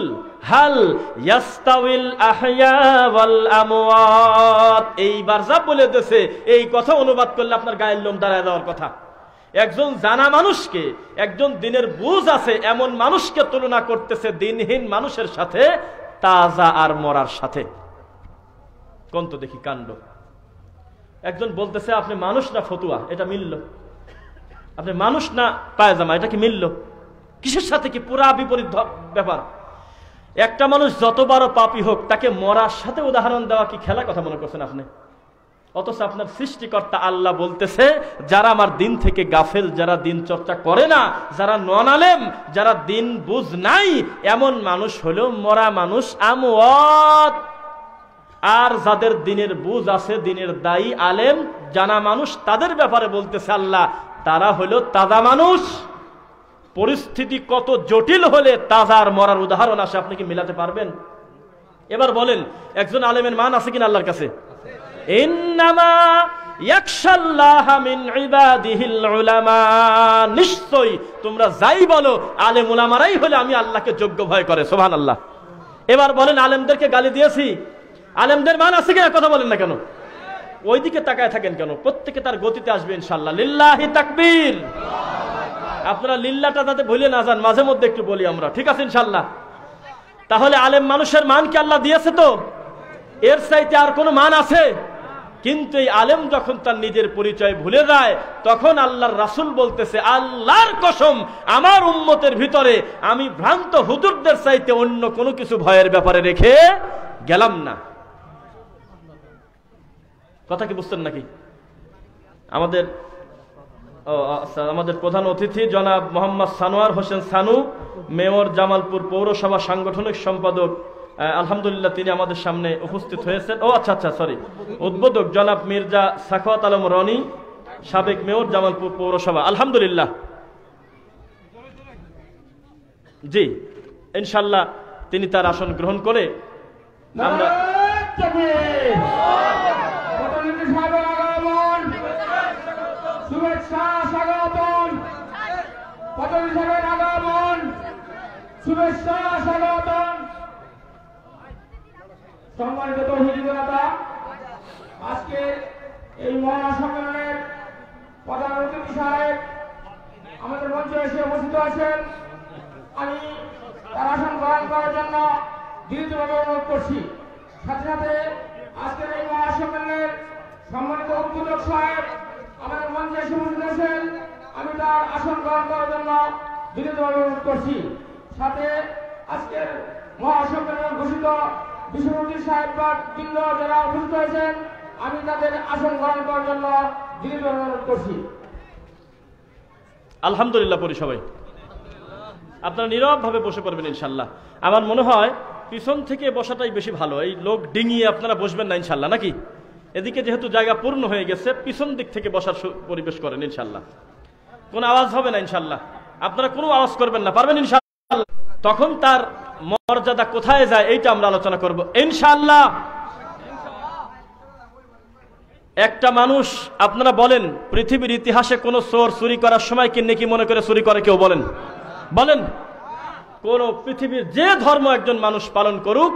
হাল ইয়াস্তাউল আহইয়া ওয়াল আমওয়াত। এইবার যা বলে দিয়েছে, এই কথা অনুবাদ করলে আপনার গায়ের লোম দাঁড়ায় যাওয়ার কথা। একজন জানা মানুষকে, একজন দিনের বুঝ আছে এমন মানুষকে তুলনা করতেছে দিনহীন মানুষের সাথে, তাজা আর মরার সাথে। কোন তো দেখি কাণ্ড। একজন বলতেছে আপনি মানুষ না ফতুয়া, এটা মিলল? আপনি মানুষ না পায়জামা, এটা কি মিলল? কিসের সাথে কি? পুরা বিপরীত ব্যাপার। একটা মানুষ যত বড় পাপী হোক, তাকে মরার সাথে উদাহরণ দেওয়া কি খেলা কথা মনে করছেন আপনি? অথচ আপনার সৃষ্টিকর্তা আল্লাহ বলতেছে, যারা আমার দিন থেকে গাফেল, যারা দিন চর্চা করে না, যারা নন আলেম, যারা দিন বুঝ নাই, এমন মানুষ হলো মরা মানুষ, আমওয়াত। আর যাদের দিনের বুঝ আছে, দিনের দায়ী আলেম জানা মানুষ, তাদের ব্যাপারে বলতেছে আল্লাহ, তারা হলো তাজা মানুষ। পরিস্থিতি কত জটিল হলে তাজা আর মরার উদাহরণ আসে, আপনি কি মিলাতে পারবেন? এবার বলেন, একজন আলেমের মান আছে কিনা আল্লাহর কাছে? ইন্নামা ইয়াখশাল্লাহা মিন ইবাদিহিল উলামা। নিশ্চয়ই তোমরা যাই বলো, আলেম উলামারাই হলে আমি আল্লাহকে যোগ্য ভয় করে, সুবহানাল্লাহ। এবার বলেন, আলেমদেরকে গালি দিয়েছি, আলেমদের মান আছে কিনা? কথা বলেন না কেন? ওইদিকে তাকায় থাকেন কেন? প্রত্যেকে তার গতিতে আসবে ইনশাআল্লাহ। লিল্লাহি তাকবীর। আপনারা লিল্লাটা যাতে ভুলে না যান, মাঝে মধ্যে একটু বলি আমরা, ঠিক আছে ইনশাআল্লাহ? তাহলে আলেম মানুষের মান কি আল্লাহ দিয়েছে? তো এর চাইতে আর কোনো মান আছে? কিন্তু এই আলেম যখন তার নিজের পরিচয় ভুলে যায়, তখন আল্লাহর রাসূল বলতেছে, আল্লাহর কসম, আমার উম্মতের ভিতরে আমি ভ্রান্ত হুজুরদের চাইতে অন্য কোনো কিছু ভয়ের ব্যাপারে রেখে গেলাম না। কথা কি বুঝছেন নাকি? আমাদের প্রধান অতিথি জনাব মোহাম্মদ সানোয়ার হোসেন সানু, মেয়র জামালপুর পৌরসভা সাংগঠনিক সম্পাদক, আলহামদুলিল্লাহ তিনি আমাদের সামনে উপস্থিত হয়েছেন। উদ্বোধক জনাব মির্জা সাখাওয়াত আলম রনি, সাবেক মেয়র জামালপুর পৌরসভা, আলহামদুলিল্লাহ। জি, ইনশাআল্লাহ তিনি তার আসন গ্রহণ করে আমরা সম্মানিত তৌহিদি জনতা, আজকে এই মহাসম্মেলনের প্রধান অতিথি সাহেব আমাদের মঞ্চে এসে উপস্থিত আছেন। আমি তার আসন গ্রহণ করার জন্য দৃঢ়ভাবে অনুরোধ করছি। সাথে সাথে আজকের এই মহাসম্মেলনের সম্মানিত উদ্বোধক সাহেব আমাদের মঞ্চে এসে উপস্থিত আছেন। আমি তার আসন গ্রহণ করার জন্য দৃঢ়ভাবে অনুরোধ করছি। সাথে আজকের মহাসম্মেলনের ঘোষিত বিশ্বনবী সাহেব বৃন্দ যারা উপস্থিত হয়েছেন, আমি তাদের আসন গ্রহণ করার জন্য দৃঢ় অনুরোধ করছি। আলহামদুলিল্লাহ পড়ি সবাই। আপনারা নীরব ভাবে বসে পড়বেন ইনশাল্লাহ। আমার মনে হয় পিছন থেকে বসাটাই বেশি ভালো, এই লোক ডিঙিয়ে আপনারা বসবেন না ইনশাল্লাহ, নাকি? এদিকে যেহেতু জায়গা পূর্ণ হয়ে গেছে, পিছন দিক থেকে বসার পরিবেশ করেন ইনশাল্লাহ। কোনো আওয়াজ হবে না ইনশাল্লাহ, আপনারা কোনো আওয়াজ করবেন না, পারবেন ইনশাল্লাহ? তখন তার মর্যাদা কোথায় যায় এইটা আমরা আলোচনা করব ইনশাল্লাহ। একটা মানুষ, আপনারা বলেন পৃথিবীর ইতিহাসে কোন চোর চুরি করার সময় কি নেকি মনে করে চুরি করে? কেউ বলেন? বলেন। কোন পৃথিবীর যে ধর্ম একজন মানুষ পালন করুক,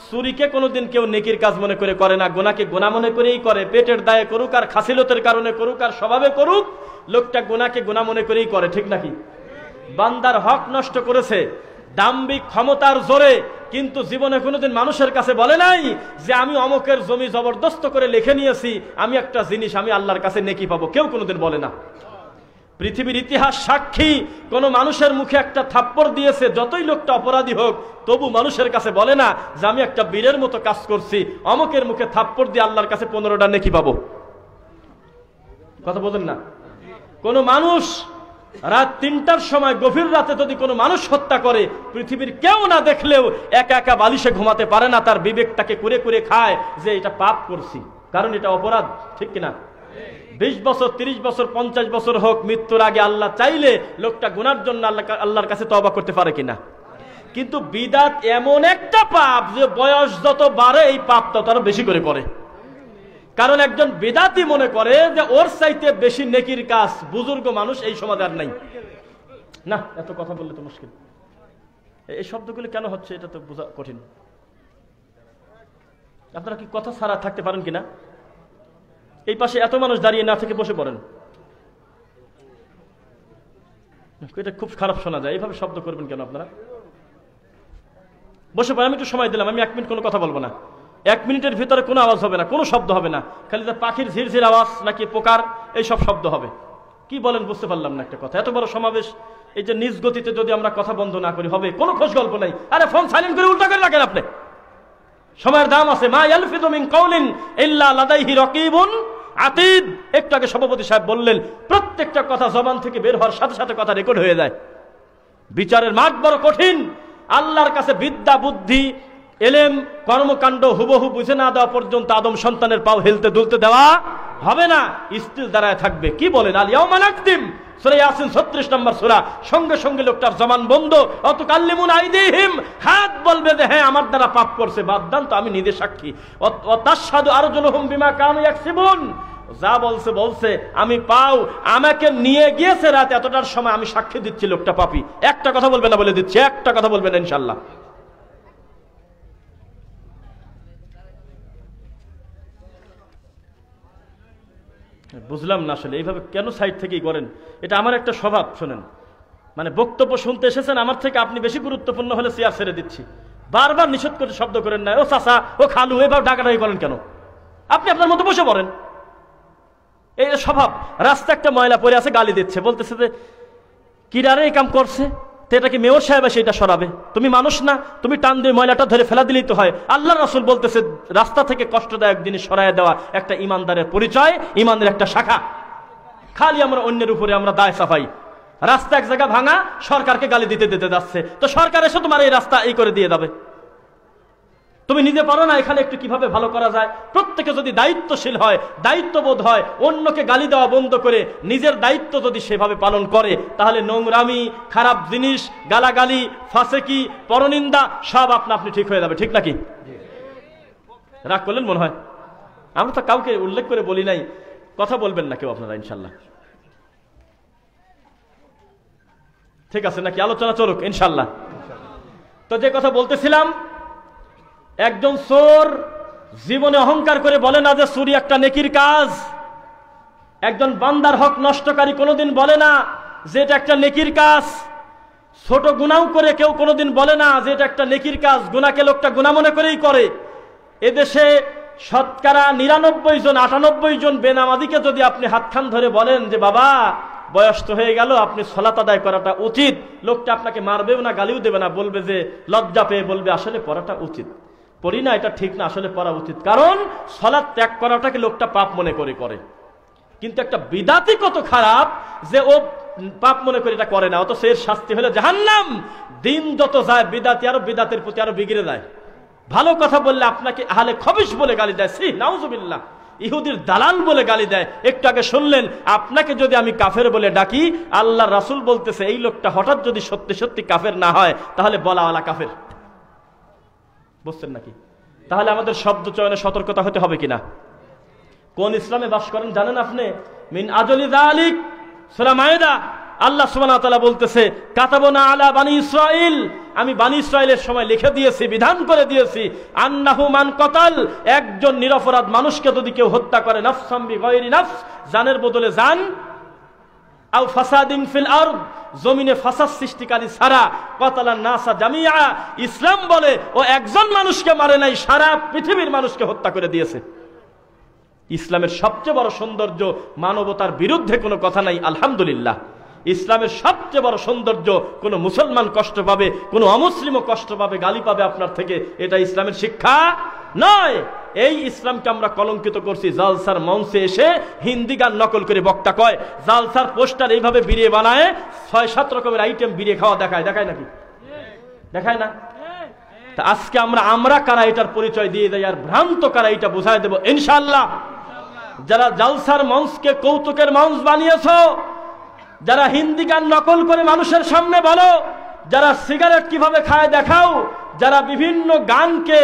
চুরিকে কোনোদিন কেউ নেকির কাজ মনে করে করে না, গোনাকে গোনা মনে করেই করে। পেটের দায়ে করুক আর খাসিলতের কারণে করুক আর স্বভাবে করুক, লোকটা গোনাকে গোনা মনে করেই করে, ঠিক নাকি? বান্দার হক নষ্ট করেছে দাম্ভিক ক্ষমতার জোরে, কিন্তু জীবনে কোনোদিন মানুষের কাছে বলে নাই যে আমি অমুকের জমি জবরদস্ত করে লিখে নিয়েছি, আমি একটা জিনিস আমি আল্লাহর কাছে নেকি পাবো। কেউ কোনোদিন বলে না। পৃথিবীর ইতিহাস সাক্ষী, কোন মানুষের মুখে একটা থাপ্পড় দিয়েছে, যতই লোকটা অপরাধী হোক, তবু মানুষের কাছে বলে না যে আমি একটা বীরের মতো কাজ করছি, অমুকের মুখে থাপ্পড় দিয়ে আল্লাহর কাছে 15টা নেকি পাবো। কথা বলেন না? কোন মানুষ রাত 3টার সময় গভীর রাতে যদি কোনো মানুষ হত্যা করে, পৃথিবীর কেউ না দেখলেও একা একা বালিশে ঘুমাতে পারে না, তার বিবেকটাকে কুরে কুরে খায় যে এটা পাপ করছি, কারণ এটা অপরাধ, ঠিক কিনা? 20 বছর 30 বছর 50 বছর হোক, মৃত্যুর আগে আল্লাহ চাইলে লোকটা গুনার জন্য আল্লাহর কাছে তওবা করতে পারে কিনা? কিন্তু বিদাত এমন একটা পাপ যে বয়স যত বাড়ে এই পাপ তত আরো বেশি করে করে। কারণ একজন বিদাতি মনে করে যে ওর চাইতে বেশি নেকির কাজ বুজুর্গ মানুষ এই সমাজে আর নাই। না, এত কথা বললে তো মুশকিল। এই শব্দগুলো কেন হচ্ছে এটা তো বোঝা কঠিন। আপনারা কি কথা ছাড়া থাকতে পারেন কিনা? এই পাশে এত মানুষ দাঁড়িয়ে না থেকে বসে পড়েন, এটা খুব খারাপ শোনা যায়। এইভাবে শব্দ করবেন কেন আপনারা? বসে পড়েন। আমি একটু সময় দিলাম, আমি 1 মিনিট কোনো কথা বলবো না। 1 মিনিটের ভিতরে কোনো আওয়াজ হবে না, কোনো শব্দ হবে না, খালি পাখির ঝিরঝির আওয়াজ নাকি পোকার এই সব শব্দ হবে। কি বলেন বুঝতে পারলাম না একটা কথা। এত বড় সমাবেশ, এই যে নিজ গতিতে যদি আমরা কথা বন্ধ না করি হবে? কোনো খোঁজ গল্প নাই। আরে ফোন সাইলেন্ট করে উল্টা করে রাখেন আপনি। সময়ের দাম আছে। মা ইয়ালফিযু মিন কাউলিন ইল্লা লাদাইহি রাকিবুন আতীদ। একটু আগে সভাপতি সাহেব বললেন প্রত্যেকটা কথা জবান থেকে বের হওয়ার সাথে সাথে কথা রেকর্ড হয়ে যায়। বিচারের মাঠ বড় কঠিন। আল্লাহর কাছে বিদ্যা বুদ্ধি এলেম কর্মকাণ্ড হুবহু বুঝে না দেওয়া পর্যন্ত আদম সন্তানের পাও হেলতে দুলতে দেওয়া হবে না, স্থির দাঁড়ায় থাকবে। কি বলেন? আল ইয়াউমা নাকতিম, সূরা ইয়াসিন 36 নম্বর সূরা। সঙ্গে সঙ্গে লোকটার জবান বন্ধ। অতুকাল্লিমুন আইদিহিম, হাত বলবে যে হ্যাঁ আমার দ্বারা পাপ করছে, বাদ দান তো আমি নিজে সাক্ষী। ওয়াতাশহাদু আরজুলুহুম বিমা কানু ইয়াকসিবুন, যা বলছে বলছে, আমি পাও আমাকে নিয়ে গিয়েছে রাত এতটার সময়, আমি সাক্ষী দিচ্ছি লোকটা পাপী। একটা কথা বলবে না বলে দিচ্ছি, একটা কথা বলবে না ইনশাআল্লাহ। বুঝলাম না আসলে এইভাবে কেন সাইড থেকেই করেন। এটা আমার একটা স্বভাব। শোনেন, মানে বক্তব্য শুনতে এসেছেন আমার থেকে, আপনি বেশি গুরুত্বপূর্ণ হলে চেয়ার ছেড়ে দিচ্ছি। বারবার নিষেধ করে শব্দ করেন না, ও চাচা ও খালু এভাবে ডাকাডাকি করেন কেন? আপনি আপনার মতো বসে পড়েন। এই স্বভাব। রাস্তা একটা ময়লা পড়ে আছে, গালি দিচ্ছে, বলতেছে যে কিরারে এই কাম করছে, তো এটা কি মেয়র সাহেব এসে এটা সরাবে? তুমি মানুষ না, তুমি টান দিয়ে ময়লাটা ধরে ফেলা দিলেই তো হয়। আল্লাহ রাসূল বলতেছে রাস্তা থেকে কষ্টদায়ক জিনিস সরাইয়া দেওয়া একটা ইমানদারের পরিচয়, ইমানের একটা শাখা। খালি আমরা অন্যের উপরে আমরা দায় সাফাই। রাস্তা এক জায়গা ভাঙা, সরকারকে গালি দিতে দিতে যাচ্ছে, তো সরকার এসে তোমার এই রাস্তা এই করে দিয়ে যাবে। তুমি নিজে পারো না এখানে একটু কিভাবে ভালো করা যায়? প্রত্যেকে যদি দায়িত্বশীল হয়, দায়িত্ববোধ হয়, অন্যকে গালি দেওয়া বন্ধ করে নিজের দায়িত্ব যদি সেভাবে পালন করে, তাহলে নোংরামি, খারাপ জিনিস, গালাগালি, ফাসেকি, পরনিন্দা সব আপনা আপনি ঠিক হয়ে যাবে, ঠিক নাকি? রাগ করলেন মনে হয়? আমরা তো কাউকে উল্লেখ করে বলি নাই। কথা বলবেন না কেউ আপনারা ইনশাল্লাহ, ঠিক আছে নাকি? আলোচনা চলুক ইনশাল্লাহ। তো যে কথা বলতেছিলাম, একজন চোর জীবনে অহংকার করে বলে না যে চুরি একটা নেকির কাজ। একজন বান্দার হক নষ্টকারী কোনোদিন বলে না যে এটা একটা নেকির কাজ। ছোট গুনাহ করে কেউ কোনোদিন বলে না যে এটা একটা নেকির কাজ। গুনাহকে লোকটা গুনাহ মনে করেই করে। এদেশে শতকরা 99 জন 98 জন বেনামাজিকে যদি আপনি হাতখান ধরে বলেন যে বাবা বয়স তো হয়ে গেল, আপনি সালাত আদায় করাটা উচিত, লোকটা আপনাকে মারবেও না, গালিও দেবে না, বলবে যে লজ্জা পেয়ে বলবে আসলে পড়াটা উচিত। পড়ি না, এটা ঠিক না, আসলে পড়া উচিত। কারণ সালাত ত্যাগ করাটাকে লোকটা পাপ মনে করে, কিন্তু একটা বিদাতি কত খারাপ যে ও পাপ মনে করে এটা করে না, অথচ এর শাস্তি হলো জাহান্নাম। দিন যত যায় বিদাতি আরো বিদাতের প্রতি আরো বিগড়ে যায়। ভালো কথা বললে আপনাকে আহলে খবিশ বলে গালি দেয়, সি নাউজুবিল্লাহ, ইহুদির দালাল বলে গালি দেয়। একটু আগে শুনলেন, আপনাকে যদি আমি কাফের বলে ডাকি, আল্লাহ রাসূল বলতেছে এই লোকটা হঠাৎ যদি সত্যি সত্যি কাফের না হয় তাহলে বলাওয়ালা কাফের। বুঝছেন নাকি? তাহলে আমাদের শব্দ চয়নে সতর্কতা হতে হবে কিনা? কোন ইসলামে বাস করেন জানেন আপনি? মিন আজলি যালিক সূরা মায়েদা আল্লাহ সুবহানাহু ওয়া তাআলা বলতেছে, কাতাবনা আলা বানি ইসরাইল, আমি বানি ইসরাইলের সময় লিখে দিয়েছি, বিধান করে দিয়েছি, আন্নাহু মান কতাল, একজন নিরপরাধ মানুষকে যদি কেউ হত্যা করে, নাফসাম বিগাইরি নাফস, জানের বদলে জান, আও ফাসাদিন ফিল আরদ, জমিনে ফাসাদ সৃষ্টিকারী ছাড়া, কতালান নাসা জামিআ, ইসলাম বলে ও একজন মানুষকে মারে নাই, সারা পৃথিবীর মানুষকে হত্যা করে দিয়েছে। ইসলামের সবচেয়ে বড় সৌন্দর্য, মানবতার বিরুদ্ধে কোনো কথা নাই, আলহামদুলিল্লাহ। ইসলামের সবচেয়ে বড় সৌন্দর্য, কোনো মুসলমান কষ্ট পাবে, কোনো অমুসলিমও কষ্ট পাবে, গালি পাবে আপনার থেকে, এটা ইসলামের শিক্ষা নয়। এই ইসলামকে আমরা কলঙ্কিত করছি। জালসার মঞ্চে এসে হিন্দি গান নকল করে বক্তা কয়, জালসার পোস্টার এইভাবে বিড়িয়ে বানায়, ৬-৭ রকমের আইটেম বিড়িয়ে খাওয়া দেখায় নাকি? দেখায় না? তা আজকে আমরা কারা এটার পরিচয় দিয়ে দেয়, আর ভ্রান্ত কারা এটা বোঝায় দেব ইনশাআল্লাহ। যারা জালসার মঞ্চকে কৌতুকের মঞ্চ বানিয়েছো, যারা হিন্দি গান নকল করে মানুষের সামনে বলো, যারা সিগারেট কিভাবে খায় দেখাও, যারা বিভিন্ন গানকে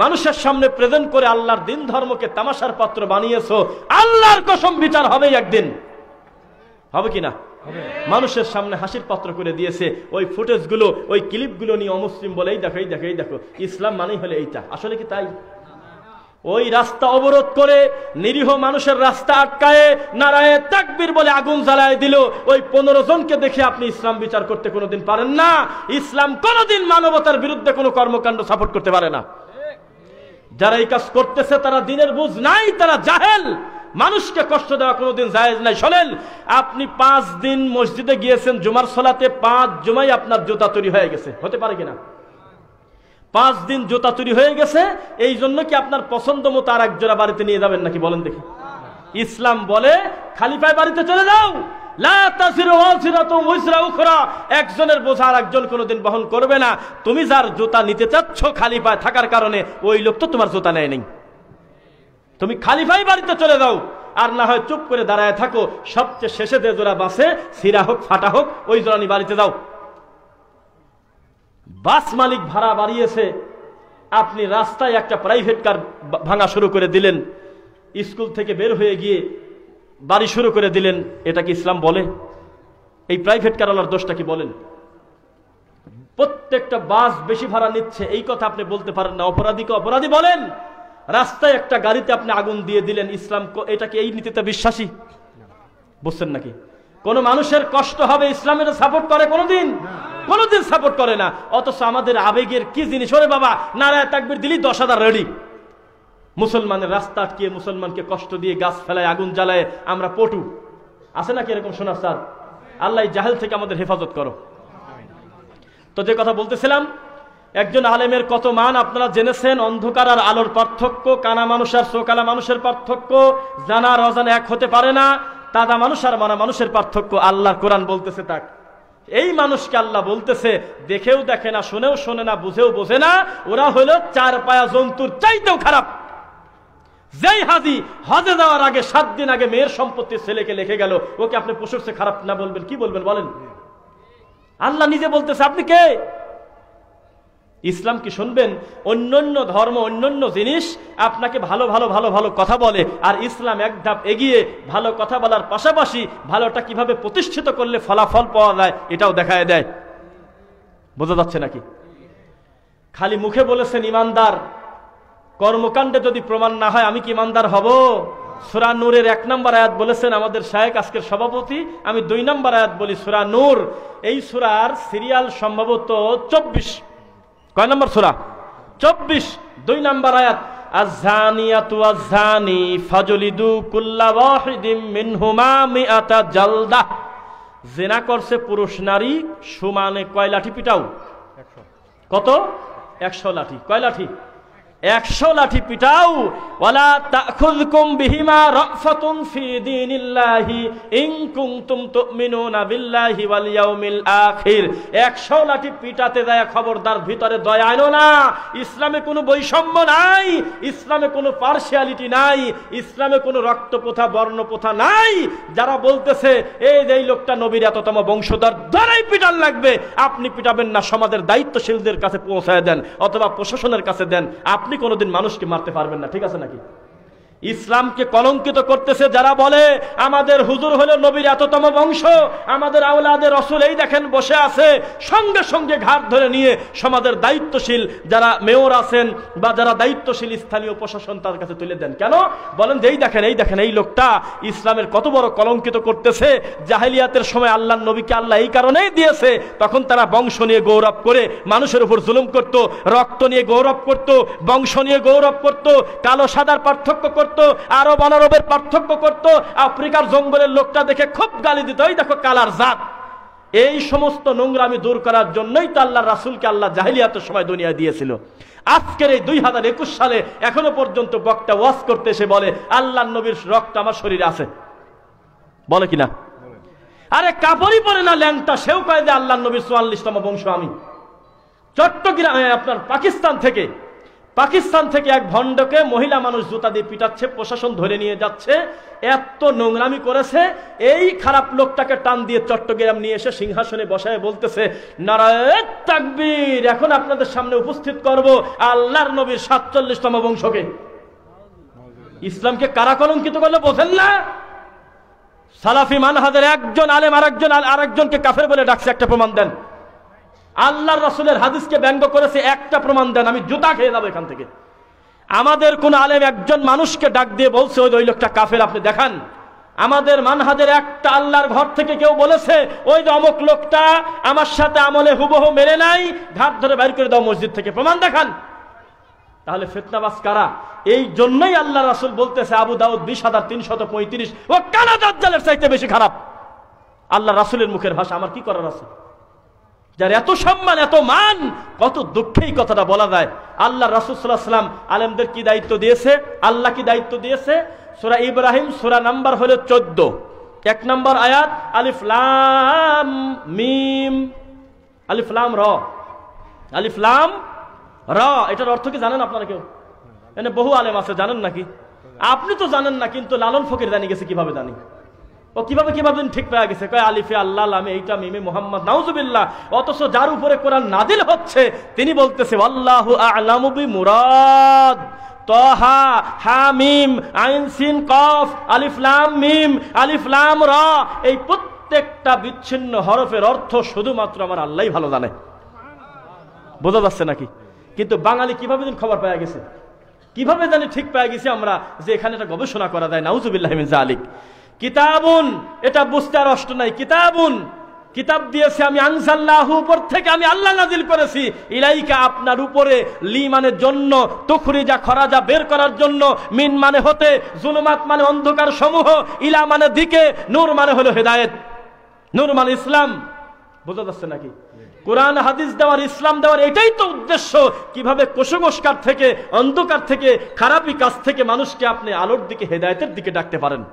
মানুষের সামনে প্রেজেন্ট করে আল্লাহর দিন ধর্মকে তামাশার পাত্র বানিয়েছো, আল্লাহর কসম বিচার হবে একদিন। হবে কিনা? মানুষের সামনে হাসির পাত্র করে দিয়েছে। ওই ফুটেজগুলো, ওই ক্লিপগুলো নিয়ে অমুসলিম বলেই দেখো ইসলাম মানেই হলে এইটা। আসলে কি তাই? ওই রাস্তা অবরোধ করে নিরীহ মানুষের রাস্তা আটকায়ে নারায়ে তাকবীর বলে আগুন জ্বালায় দিল। ওই 15 জনকে দেখে আপনি ইসলাম বিচার করতে কোনোদিন পারেন না। ইসলাম কোনোদিন মানবতার বিরুদ্ধে কোনো কর্মকাণ্ড সাপোর্ট করতে পারে না। যারা এই কাজ করতেছে তারা দিনের বুঝ নাই, তারা জাহেল। মানুষকে কষ্ট দেওয়া কোনোদিন জায়েজ নাই। শোনেন, আপনি 5 দিন মসজিদে গিয়েছেন জুমার সালাতে, 5 জুমাই আপনার জুতা চুরি হয়ে গেছে, হতে পারে কিনা? 5 দিন জুতা চুরি হয়ে গেছে, এই জন্য কি আপনার পছন্দ মতো আর এক জোড়া বাড়িতে নিয়ে যাবেন নাকি? বলেন দেখি। ইসলাম বলে খালি পায়ে বাড়িতে চলে যাও, লা তাসিরু ওয়াসিরাতুন উসরা উখরা, একজনের বোঝা আর একজন কোনোদিন বহন করবে না। তুমি যার জুতা নিতে চাচ্ছ খালি পায়ে থাকার কারণে, ওই লোক তো তোমার জুতা নেয় নাই। তুমি খালি পায়ে বাড়িতে চলে যাও, আর না হয় চুপ করে দাঁড়ায় থাকো, সবচেয়ে শেষে যে জোড়া বাসে, ছিঁড়া হোক ফাটা হোক, ওই জোড়া নিয়ে বাড়িতে যাও। বাস মালিক ভাড়া বাড়িয়েছে, আপনি রাস্তায় একটা প্রাইভেট কার ভাঙা শুরু করে দিলেন, স্কুল থেকে বের হয়ে গিয়ে বাড়ি শুরু করে দিলেন, এটা কি ইসলাম বলে? এই প্রাইভেট কারওয়ালার দোষটা কি বলেন? প্রত্যেকটা বাস বেশি ভাড়া নিচ্ছে, এই কথা আপনি বলতে পারেন না। অপরাধীকে অপরাধী বলেন। রাস্তায় একটা গাড়িতে আপনি আগুন দিয়ে দিলেন, ইসলাম এটা কি এই নীতিতে বিশ্বাসী? বুঝছেন নাকি? কোন মানুষের কষ্ট হবে ইসলাম এটা সাপোর্ট করে? কোনোদিন সাপোর্ট করে না। অথচ আমাদের আবেগের কি জিনিস, ওরে বাবা নারায়ে তাকবীর দিলি 10,000 রেডি। মুসলমানের রাস্তা আটকিয়ে, মুসলমানকে কষ্ট দিয়ে, গাছ ফেলায়, আগুন জ্বালায় আমরা পটু। আছে নাকি এরকম শোনার স্যার? আল্লাহ জাহেল থেকে আমাদের হেফাজত করো। তো যে কথা বলতেছিলাম, একজন আলেমের কত মান আপনারা জেনেছেন। অন্ধকার আর আলোর পার্থক্য, কানা মানুষ আর চোকালা মানুষের পার্থক্য, জানা আর অজানা এক হতে পারে না। তাজা মানুষ আর মারা মানুষের পার্থক্য আল্লাহর কোরআন বলতেছে। তাক এই মানুষকে আল্লাহ বলতেছে, দেখেও দেখে না, শুনেও শোনে না, বুঝেও বোঝে না, ওরা হলো 4 পায়া জন্তুর চাইতেও খারাপ। যেই হাজি হজে যাওয়ার আগে 7 দিন আগে মেয়ের সম্পত্তির ছেলেকে লিখে গেল, ওকে আপনি পশুর চেয়ে খারাপ না বলবেন? কি বলবেন বলেন? আল্লাহ নিজে বলতেছে, আপনি কে? ইসলাম কি শুনবেন? অন্যান্য ধর্ম, অন্যান্য জিনিস আপনাকে ভালো ভালো ভালো ভালো কথা বলে, আর ইসলাম এক ধাপ এগিয়ে ভালো কথা বলার পাশাপাশি ভালোটা কিভাবে প্রতিষ্ঠিত করলে ফলাফল পাওয়া যায় এটাও দেখায় দেয়। বোঝা যাচ্ছে নাকি? খালি মুখে বলেছেন ইমানদার, কর্মকাণ্ডে যদি প্রমাণ না হয় আমি কি ইমানদার হব? সূরা নূরের 1 নম্বর আয়াত বলেছেন আমাদের শায়েখ, আজকের সভাপতি। আমি 2 নম্বর আয়াত বলি। সূরা নূর, এই সূরার সিরিয়াল সম্ভবত 24। কয় নম্বর সূরা? 24, 2 নম্বর আয়াত। আয-যানিয়াতু ওয়াজ-যানি ফাজলিদু কুল্লা ওয়াহিদিম মিনহুমা মিআতা জালদা। জিনা করছে পুরুষ নারী সমানে কয় লাঠি পিটাও? 100। কত? 100 লাঠি। কয় লাঠি? 100 লাঠি পিটাও, ওয়ালা তাখুযকুম বিহিমা রাফাতুন ফি দীনিল্লাহি ইন কুনতুম তুমিনুনা বিল্লাহি ওয়াল ইয়াউমিল আখির। 100 লাঠি পিটাতে যায়, খবরদার ভিতরে দয়া আনো না। ইসলামে কোনো বৈষম্য নাই, ইসলামে কোনো পার্সিয়ালিটি নাই, ইসলামে কোনো রক্তপ্রথা বর্ণপ্রথা নাই। যারা বলতেছে এই লোকটা নবীর এততম বংশধর, দ্বারাই পিটান লাগবে, আপনি পিটাবেন না, সমাজের দায়িত্বশীলদের কাছে পৌঁছায় দেন অথবা প্রশাসনের কাছে দেন। আপনি কোনোদিন মানুষকে মারতে পারবেন না, ঠিক আছে নাকি? ইসলামকে কলঙ্কিত করতেছে যারা বলে আমাদের হুজুর হলো নবীর এততম বংশ, আমাদের আওলাদে রাসূল এই দেখেন বসে আছে, সঙ্গে সঙ্গে ঘাট ধরে নিয়ে সমাজের দায়িত্বশীল যারা মেয়র আছেন বা যারা দায়িত্বশীল স্থানীয় প্রশাসন তার কাছে তুলে দেন। কেন বলেন যে এই দেখেন এই লোকটা ইসলামের কত বড় কলঙ্কিত করতেছে। জাহেলিয়াতের সময় আল্লাহর নবীকে আল্লাহ এই কারণেই দিয়েছে, তখন তারা বংশ নিয়ে গৌরব করে মানুষের উপর জুলুম করত, রক্ত নিয়ে গৌরব করত, বংশ নিয়ে গৌরব করত, কালো সাদার পার্থক্য করত, আরব অনারবের পার্থক্য করত, আফ্রিকার জঙ্গলের লোকটা দেখে খুব গালি দিত, এই দেখো কালার জাত। এই সমস্ত নোংরামি দূর করার জন্যই তো আল্লাহ রাসূলকে আল্লাহ জাহেলিয়াতের সময় দুনিয়া দিয়েছিল। আজকের এই 2021 সালে এখনো পর্যন্ত বক্তা ওয়াজ করতে এসে বলে আল্লাহর নবীর রক্ত আমার শরীরে আছে, বলে কিনা? আরে কাপড়ই পরে না ল্যাংটা, সেও কয় যে আল্লাহর নবীর 44তম বংশ আমি। চট্টগ্রামে আপনার পাকিস্তান থেকে এক ভণ্ডকে মহিলা মানুষ জুতা দিয়ে পিটাচ্ছে, প্রশাসন ধরে নিয়ে যাচ্ছে, এত নোংরামি করেছে। এই খারাপ লোকটাকে টান দিয়ে চট্টগ্রাম নিয়ে এসে সিংহাসনে বসায় বলতেছে নারায়ে তাকবীর, এখন আপনাদের সামনে উপস্থিত করব আল্লাহর নবীর 47তম বংশকে। ইসলামকে কারা কলঙ্কিত করলে বোঝেন না? সালাফি মানহাজের একজন আলেম আরেকজনকে কাফের বলে ডাকছে, একটা প্রমাণ দেন। আল্লাহর রাসূলের হাদিসকে ব্যঙ্গ করেছে, একটা প্রমাণ দেন, আমি জুতা খেয়ে যাবো এখান থেকে। আমাদের কোন আলেম একজন মানুষকে ডাক দিয়ে বলছে ওই লোকটা কাফের, আপনি দেখান। আমাদের মানহাজের একটা আল্লাহর ঘর থেকে কেউ বলেছে ওই যে অমুক লোকটা আমার সাথে আমলে হুবহু মেলে নাই, ঘাট ধরে বাইর করে দাও মসজিদ থেকে, প্রমাণ দেখান। তাহলে ফিতনাবাজ কারা? এই জন্যই আল্লাহ রাসূল বলতেছে আবু দাউদ 20,335 ও কানা দাজ্জালের চাইতে বেশি খারাপ। আল্লাহ রাসূলের মুখের ভাষা, আমার কি করার আছে? যার এত সম্মান এত মান, কত দুঃখে এই কথাটা বলা যায়। আল্লাহ রাসূল সাল্লাল্লাহু আলাইহি ওয়াসাল্লাম আলেমদের কি দায়িত্ব দিয়েছে? আল্লাহ কি দায়িত্ব দিয়েছে? সূরা ইব্রাহিম সূরা নাম্বার হলো 14, 1 নম্বর আয়াত, আলিফ লাম মিম, আলিফ লাম র, আলিফ লাম র, এটার অর্থ কি জানেন আপনারা কেউ? এনে বহু আলেম আছে, জানেন নাকি? আপনি তো জানেন না, কিন্তু লালন ফকির জানি গেছে। কিভাবে জানি? ও কিভাবে ঠিক পেয়ে গেছে? কয় আলিফে আল্লাহ, লামে এইটা, মিমে মুহাম্মদ, নাউজুবিল্লাহ। অথচ যার উপরে কোরআন নাজিল হচ্ছে তিনি বলতেছে আল্লাহু আ'লামু বিমুরাদ, তাহা হা মিম আইন সিন কফ আলিফ লাম মিম আলিফ লাম রা, এই প্রত্যেকটা বিচ্ছিন্ন হরফের অর্থ শুধুমাত্র আমার আল্লাহই ভালো জানে। বোঝা যাচ্ছে নাকি? কিন্তু বাঙালি কিভাবে দিন খবর পেয়ে গেছে, কিভাবে জানি ঠিক পেয়ে গেছি আমরা যে এখানে একটা গবেষণা করা যায়। নাউজুবিল্লাহি মিন যালিক। কিতাবুন, এটা বুঝতে আর অষ্ট নাই। কিতাবুন, কিতাব দিয়েছে আমি, আনজাল্লাহু, উপর থেকে আমি আল্লাহ নাজিল করেছি, ইলাইকা, আপনার উপরে, লি মানে জন্য, তুখরিজা খরাজা বের করার জন্য, মিন মানে হতে, জুলুমাত মানে অন্ধকার সমূহ, ইলা মানে দিকে, নূর মানে হলো হেদায়েত, নূর মানে ইসলাম। বোঝা যাচ্ছে নাকি? কোরআন হাদিস দেওয়ার, ইসলাম দেওয়ার এটাই তো উদ্দেশ্য। কিভাবে কুসংস্কার থেকে, অন্ধকার থেকে, খারাপি কাজ থেকে মানুষকে আপনি আলোর দিকে, হেদায়েতের দিকে ডাকতে পারেন।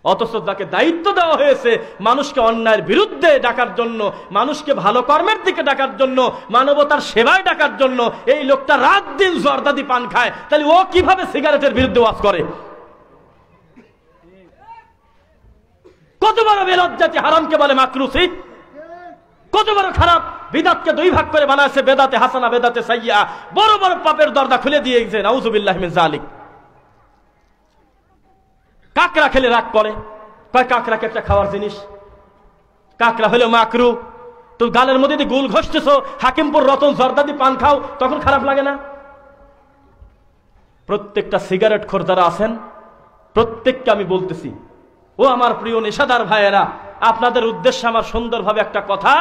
অথচ যাকে দায়িত্ব দেওয়া হয়েছে মানুষকে অন্যায়ের বিরুদ্ধে ডাকার জন্য, মানুষকে ভালো কর্মের দিকে ডাকার জন্য, মানবতার সেবায় ডাকার জন্য, এই লোকটা রাত দিন জর্দাদি পান খায়, তাহলে ও কিভাবে সিগারেটের বিরুদ্ধে ওয়াজ করে? কত বড় বেলজ্জাতি, হারামকে বলে মাকরুহি, কত বড় খারাপ। বিদাতকে 2 ভাগ করে বানাইছে, বেদাতে হাসানা, বেদাতে সাইয়্যা। বড় বড় পাপের দরজা খুলে দিয়েছে, নাউজুবিল্লাহি মিন যালিক। কাকড়া খেলে রাগ করে, কয় কাকড়াকে একটা খাওয়ার জিনিস, কাকড়া হলো মাকরু। তো গালের মধ্যে দিয়ে গুল ঘষতেছো, হাকিমপুর রতন জর্দাদি পান খাও, তখন খারাপ লাগে না? প্রত্যেকটা সিগারেট খোর যারা আছেন, প্রত্যেককে আমি বলতেছি, ও আমার প্রিয় নেশাদার ভাইয়েরা, আপনাদের উদ্দেশ্যে আমার সুন্দরভাবে একটা কথা,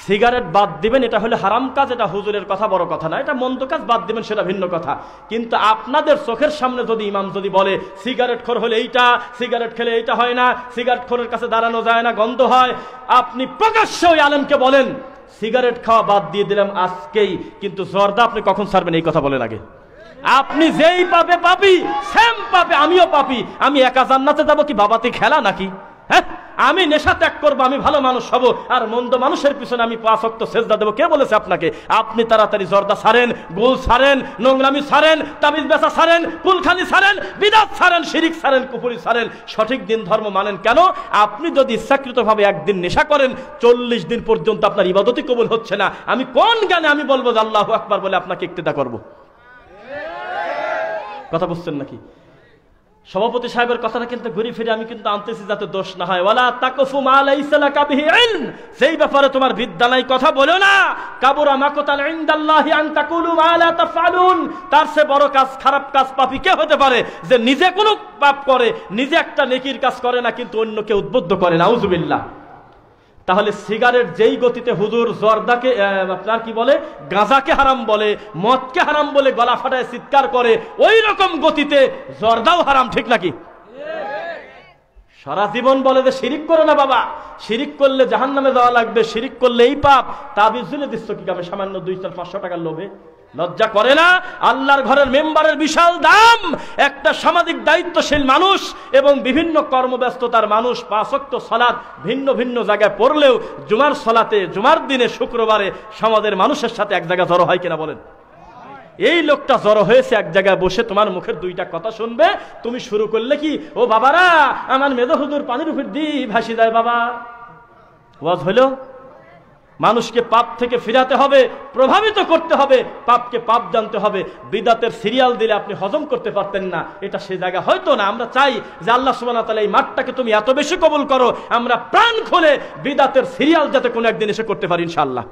সিগারেট বাদ দিবেন, এটা হলো হারাম কাজ, এটা হুজুরের কথা, বড় কথা না। এটা মন্দ কাজ, বাদ দিবেন, সেটা ভিন্ন কথা। কিন্তু আপনাদের চোখের সামনে যদি ইমাম যদি বলে সিগারেট খোর হলে এইটা, সিগারেট খেলে এইটা হয় না, সিগারেট খোরের কাছে দাঁড়ানো যায় না, গন্ধ হয়, আপনি প্রকাশ্যে ওই আলেমকে বলেন সিগারেট খাওয়া বাদ দিয়ে দিলাম আজকেই, কিন্তু জর্দা আপনি কখন ছাড়বেন এই কথা বলেন আগে। আপনি যেই পাপে পাপী, সেম পাপে আমিও পাপী। আমি একা জান্নাতে যাবো কি বাবাতে খেলা নাকি? হ্যাঁ, আমি নেশা ত্যাগ করবো, আমি ভালো মানুষ হব, আর মন্দ মানুষের পিছনে আমি 5 ওয়াক্ত সেজদা দেবো। কে বলেছে আপনাকে? আপনি তাড়াতাড়ি জর্দা ছাড়েন, গোল ছাড়েন, নোংরামি ছাড়েন, তাবিজ বেচা ছাড়েন, কুলখানি ছাড়েন, বিদআত ছাড়েন, শিরিক ছাড়েন, কুফরি ছাড়েন, সঠিক দিন ধর্ম মানেন। কেন? আপনি যদি ইচ্ছাকৃতভাবে একদিন নেশা করেন, 40 দিন পর্যন্ত আপনার ইবাদতই কবুল হচ্ছে না। আমি কোন জ্ঞানে আমি বলবো যে আল্লাহু আকবার বলে আপনাকে ইক্তেদা করব? কথা বুঝছেন নাকি? সভাপতি সাহেবের কথাটা কিন্তু ঘুরে ফিরে আমি কিন্তু আনতেছি যাতে দোষ না হয়। ওয়ালা তাকফু মা লাইসা লাকা বিহি ইলম, সেই ব্যাপারে তোমার বিদ্যা নাই কথা বলো না। কাবুরা মাকতান ইনদাল্লাহি আন তাকুলু মা লা তাফআলুন, তার চেয়ে বড় কাজ, খারাপ কাজ পাপী কে হতে পারে যে নিজে কোনো পাপ করে, নিজে একটা নেকির কাজ করে না কিন্তু অন্যকে উদ্বুদ্ধ করে। নাউজুবিল্লাহ। তাহলে সিগারেট যেই গতিতে হুজুর জর্দাকে আপনার কি বলে, গাঁজাকে হারাম বলে, মদকে হারাম বলে গলা ফাটায় চিৎকার করে, ওই রকম গতিতে জর্দাও হারাম। ঠিক নাকি? সারা জীবন বলে যে শিরিক করো না বাবা, শিরিক করলে জাহান্নামে যাওয়া লাগবে, শিরিক করলে এই পাপ। তাবিজ ঝুলে দিচ্ছ কি কামে সামান্য 200-500 টাকার লোভে? লজ্জা করে না? আল্লাহর ঘরের মেম্বারের বিশাল দাম। একটা সামাজিক দায়িত্বশীল মানুষ এবং বিভিন্ন কর্মব্যস্ততার মানুষ 5 ওয়াক্ত সালাত ভিন্ন ভিন্ন জায়গায় পড়লেও জুমার সালাতে, জুমার দিনে, শুক্রবারে সমাজের মানুষের সাথে এক জায়গায় জড়ো হয় কিনা বলেন? এই লোকটা জড়ো হয়েছে এক জায়গায় বসে, তোমার মুখের 2টা কথা শুনবে, তুমি শুরু করলে কি, ও বাবারা আমার মেজো হুজুর পানির উপর দিয়ে ভাসি যায় বাবা। ওয়াজ হলো? মানুষকে পাপ থেকে ফিরাতে হবে, প্রভাবিত করতে হবে, পাপকে পাপ জানতে হবে। বিদাতের সিরিয়াল দিলে আপনি হজম করতে পারতেন না, এটা সে জায়গা হয়তো না। আমরা চাই যে আল্লাহ সুবহানাহু ওয়া তাআলা এই মাঠটাকে তুমি এত বেশি কবুল করো, আমরা প্রাণ খুলে বিদাতের সিরিয়াল যাতে কোনো একদিন এসে করতে পারি ইনশাআল্লাহ।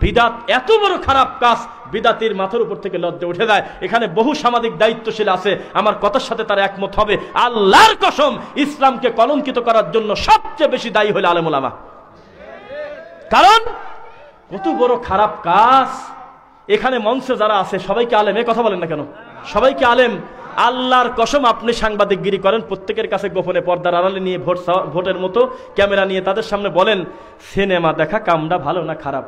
বিদাত এত বড় খারাপ কাজ, বিদাতির মাথার উপর থেকে লজ্জা উঠে যায়। এখানে বহু সামাজিক দায়িত্বশীল আছে, আমার কথার সাথে তারা একমত হবে। আল্লাহর কসম, ইসলামকে কলঙ্কিত করার জন্য সবচেয়ে বেশি দায়ী হলো আলেম ওলামা। কারণ কত বড় খারাপ কাজ। এখানে মঞ্চে যারা আছে সবাইকে আলেম, এ কথা বলেন না কেন? সবাইকে আলেম। আল্লাহর কসম, আপনি সাংবাদিকগিরি করেন, প্রত্যেকের কাছে গোপনে পর্দার আড়ালে নিয়ে ভোটের মতো ক্যামেরা নিয়ে তাদের সামনে বলেন সিনেমা দেখা কামটা ভালো না খারাপ।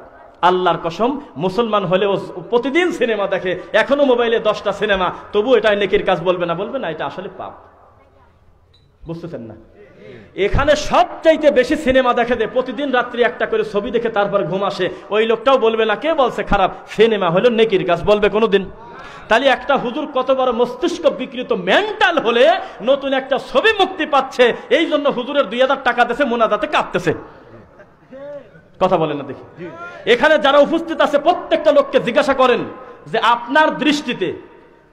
আল্লাহর কসম, মুসলমান হলেও প্রতিদিন সিনেমা দেখে, এখনো মোবাইলে 10টা সিনেমা, তবু এটা নেকির কাজ বলবে না? বলবে না, এটা আসলে পাপ। বুঝতেছেন না? এখানে সবচাইতে বেশি সিনেমা দেখে দে, প্রতিদিন রাত্রি একটা করে ছবি দেখে তারপর ঘুম আসে, ওই লোকটাও বলবে না। কে বলছে খারাপ? সিনেমা হলো নেকির কাজ বলবে কোনোদিন? তাহলে একটা হুজুর কত বড় মস্তিষ্ক বিকৃত, মেন্টাল হলে নতুন একটা ছবি মুক্তি পাচ্ছে, এই জন্য হুজুরের 2000 টাকা দিয়েছে, মোনাজাতে কাঁদতেছে। কথা বলেন না দেখি। এখানে যারা উপস্থিত আছে প্রত্যেকটা লোককে জিজ্ঞাসা করেন যে আপনার দৃষ্টিতে,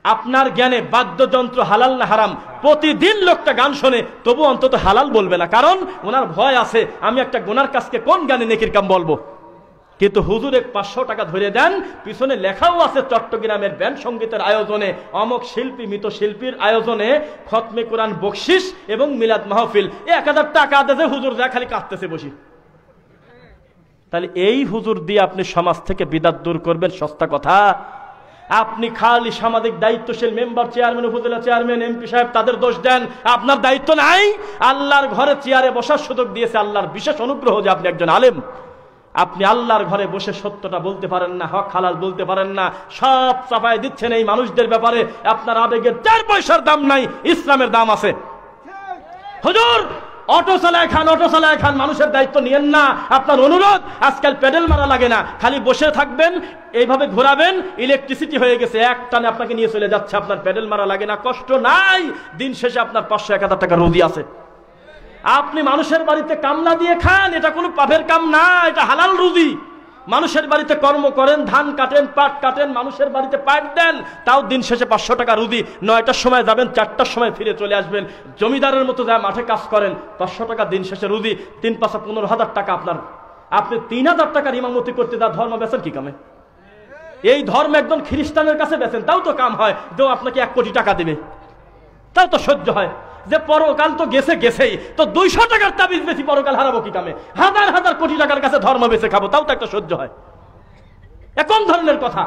আপনার জ্ঞানে বাদ্যযন্ত্র হালাল না হারাম? প্রতিদিন লোকটা গান শোনে, তবু অন্তত হালাল বলবে না, কারণ ওনার ভয় আছে আমি একটা গুনার কাজকে কোন জ্ঞানে নেকির কাম বলবো। কিন্তু হুজুরে 500 টাকা ধরে দেন, পিছনে লেখাও আছে চট্টগ্রামের ব্যান্ড সঙ্গীতের আয়োজনে, অমক শিল্পী মৃত শিল্পীর আয়োজনে খতমে কোরআন বকশিস এবং মিলাদ মাহফিল, 1000 টাকা দেবে হুজুর, যা খালি কাঁদতেছে বসি। তাহলে এই হুজুর দিয়ে আপনি সমাজ থেকে বিদাত দূর করবেন? সস্তা কথা। আপনি খালি সামাজিক দায়িত্বশীল মেম্বার, চেয়ারম্যান, উপজেলা চেয়ারম্যান, এমপি সাহেব, তাদের দোষ দেন। আপনার দায়িত্ব নাই? আল্লাহর ঘরে চেয়ারে বসার সুযোগ দিয়েছে আল্লাহর বিশেষ অনুগ্রহ যে আপনি একজন আলেম। আপনি আল্লাহর ঘরে বসে সত্যটা বলতে পারেন না, হক হালাল বলতে পারেন না, সব চাপায় দিচ্ছেন এই মানুষদের ব্যাপারে। আপনার আবেগের 4 পয়সার দাম নাই, ইসলামের দাম আছে। হুজুর অটো চালায় খান, অটো চালায় খান, মানুষের দায়িত্ব নিয়েন না। আপনার অনুরোধ, আজকাল প্যাডেল মারা লাগে না, খালি বসে থাকবেন, এইভাবে ঘোরাবেন, ইলেকট্রিসিটি হয়ে গেছে, এক টানে আপনাকে নিয়ে চলে যাচ্ছে, আপনার প্যাডেল মারা লাগে না, কষ্ট নাই। দিন শেষে আপনার 500-1000 টাকা রুজি আছে। আপনি মানুষের বাড়িতে কামলা দিয়ে খান, এটা কোনো পাপের কাম না, এটা হালাল রুজি। মানুষের বাড়িতে কর্ম করেন, ধান কাটেন, পাট কাটেন, মানুষের বাড়িতে পাট দেন, তাও দিন শেষে 500 টাকা রুজি। 9টার সময় যাবেন, 4টার সময় ফিরে চলে আসবেন, জমিদারের মতো যা মাঠে কাজ করেন, 500 টাকা দিন শেষে রুজি। 3-5 15,000 টাকা আপনার। আপনি 3000 টাকার ইমামতি করতে যা ধর্ম বেচেন কি কামে? এই ধর্ম একজন খ্রিস্টানের কাছে বেচেন, তাও তো কাম হয়, যে আপনাকে 1 কোটি টাকা দেবে, তাও তো সহ্য হয়। যে পরকাল তো গেছে গেছেই, তো 200 টাকার তাবিজ বেশি পরকাল হারাবো কি কামে? 1000 কোটি টাকার কাছে ধর্ম বেচে খাবো, তাও তো একটা সহ্য হয়। কোন ধরনের কথা?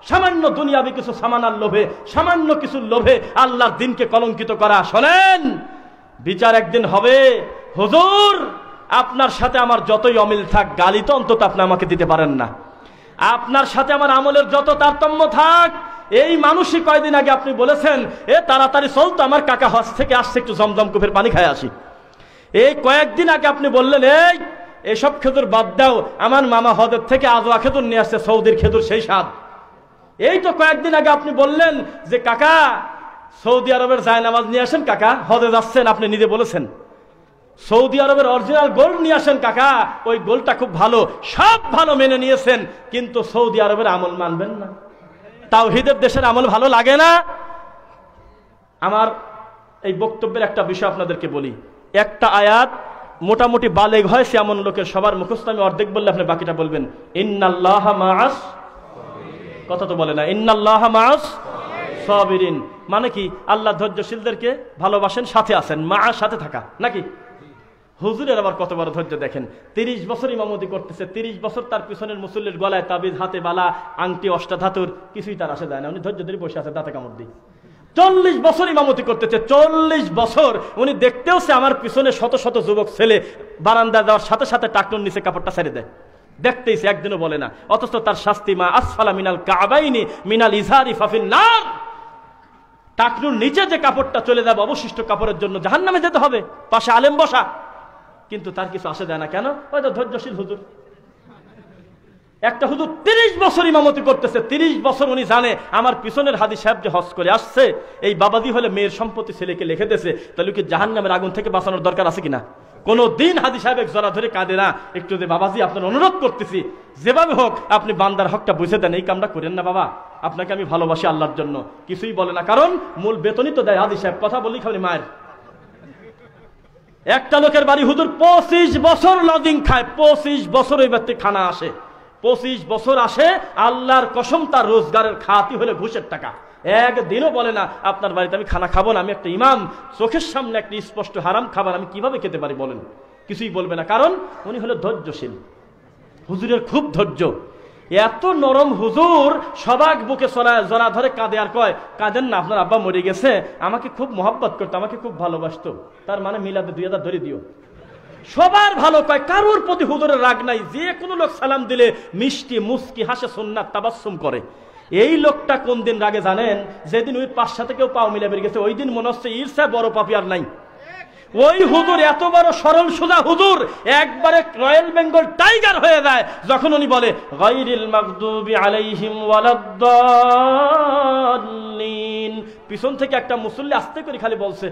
সামান্য দুনিয়াবি কিছু সামানার লোভে, সামান্য কিছু লোভে আল্লাহর দিনকে কলঙ্কিত করা। শোনেন, বিচার একদিন হবে। হুজুর আপনার সাথে আমার যতই অমিল থাক, গালি তো অন্তত আপনি আমাকে দিতে পারেন না। আপনার সাথে আমার আমলের যত তারতম্য থাক, এই মানুষই কয়দিন আগে আপনি বলেছেন এ তাড়াতাড়ি চল তো, আমার কাকা হজ থেকে আসছে, একটু জমজম কুফের পানি খায় আসি। এই কয়েকদিন আগে আপনি বললেন এইসব খেজুর বাদ দাও, আমার মামা হজের থেকে আজোয়া খেজুর নিয়ে আসছে, সৌদির খেজুর সেই স্বাদ। এই তো কয়েকদিন আগে আপনি বললেন যে কাকা সৌদি আরবের জায়নামাজ নিয়ে আসেন, কাকা হজে যাচ্ছেন, আপনি নিজে বলেছেন সৌদি আরবের অরিজিনাল গোল্ড নিয়ে আসেন কাকা, ওই গোল্ডটা খুব ভালো, সব ভালো মেনে নিয়েছেন, কিন্তু সৌদি আরবের আমল মানবেন না, তাওহীদের দেশের আমল ভালো লাগে না। আমার এই বক্তব্যের একটা বিষয় আপনাদেরকে বলি, একটা আয়াত মোটামুটি বালেগ হয়েছে এমন লোকের সবার মুখস্থ আমি অর্ধেক বললে আপনি বাকিটা বলবেন। ইন্নাল্লাহা মাআস, কথা তো বলে না, ইন্নাল্লাহা মাআস সাবিরিন, মানে কি আল্লাহ ধৈর্যশীলদেরকে ভালোবাসেন, সাথে আছেন, মাআস সাথে থাকা নাকি। হুজুরের আবার কত বড় ধৈর্য দেখেন, 30 বছর ইমামতি করতেছে, 30 বছর তার পিছনের মুসল্লির গলায় তাবিজ, হাতে বালা, আংটি, অষ্টাধাতুর, কিছুই তার আসে যায় না, উনি ধৈর্য ধরে বসে আছে দাঁতে কামড় দিয়ে। 40 বছর ইমামতি করতেছে, 40 বছর উনি দেখতেও সে আমার পিছনে শত শত যুবক ছেলে বারান্দা যাওয়ার সাথে সাথে টাকনুর নিচে কাপড়টা ছেড়ে দেয়, দেখতেইছে, একদিনও বলে না, অথচ তার শাস্তি মা আসফালা মিনাল কাবাইনি মিনাল ইজারি ফাফিন নার, টাকনুর নিচে যে কাপড়টা চলে যাবে অবশিষ্ট কাপড়ের জন্য জাহান্নামে যেতে হবে, পাশে আলেম বসা, কিন্তু তার কিছু আসে যায় না কেন, হয়তো ধৈর্যশীল হুজুর। একটা হুজুর 30 বছর ইমামতি করতেছে, 30 বছর উনি জানে আমার পিছনের হাদি সাহেব যে হজ করে আসছে, এই বাবাজি হলে মেয়ের সম্পত্তি ছেলেকে লিখে দিয়েছে, তাহলে কি জাহান্নামের আগুন থেকে বাঁচানোর দরকার আছে কিনা? কোনো দিন হাদি সাহেব এক জড়া ধরে কাঁদে না, একটু যে বাবাজি আপনার অনুরোধ করতেছি যেভাবে হোক আপনি বান্দার হকটা বুঝে দেন, এই কামটা করেন না বাবা, আপনাকে আমি ভালোবাসি আল্লাহর জন্য, কিছুই বলে না, কারণ মূল বেতনই তো দেয় হাদি সাহেব, কথা বলি খালি মায়ের। একটা লোকের বাড়ি হুজুর 25 বছর লজিং খায়, 25 বছর ওই ব্যক্তি খানা আসে, 25 বছর আসে, আল্লাহর কসম তার রোজগারের খাতি হলে ঘুষের টাকা, একদিনও বলে না আপনার বাড়িতে আমি খানা খাবো না, আমি একটা ইমাম, চোখের সামনে একটা স্পষ্ট হারাম খাবার আমি কিভাবে খেতে পারি বলেন, কিছুই বলবে না, কারণ উনি হলো ধৈর্যশীল। হুজুরের খুব ধৈর্য, এত নরম হুজুর, সবাক বুকে জড়া ধরে কাঁদে আর কয় কাঁদেন না, আপনার আব্বা মরে গেছে, আমাকে খুব মহব্বত করতো, আমাকে খুব ভালোবাসতো, তার মানে মিলাদে 2000 ধরে দিও, সবার ভালো কয়, কারোর প্রতি হুজুরের রাগ নাই, যে কোনো লোক সালাম দিলে মিষ্টি মুস্কি হাসে, সুন্নাত তাবাসসুম করে। এই লোকটা কোন দিন রাগে জানেন, যেদিন ওই 5 সাথে কেউ পাও মিলে বেরিয়ে গেছে, ওই দিন মনে হচ্ছে ঈর্ষা বড় পাপি আর নাই। ওই হুজুর এত বড় সরল সোজা হুজুর, একবারে রয়্যাল বেঙ্গল টাইগার হয়ে যায় যখন উনি বলে গায়রিল মাগদুবি আলাইহিম ওয়ালাদ-দাল্লিন, পিছন থেকে একটা মুসল্লি আস্তে করে খালি বলছে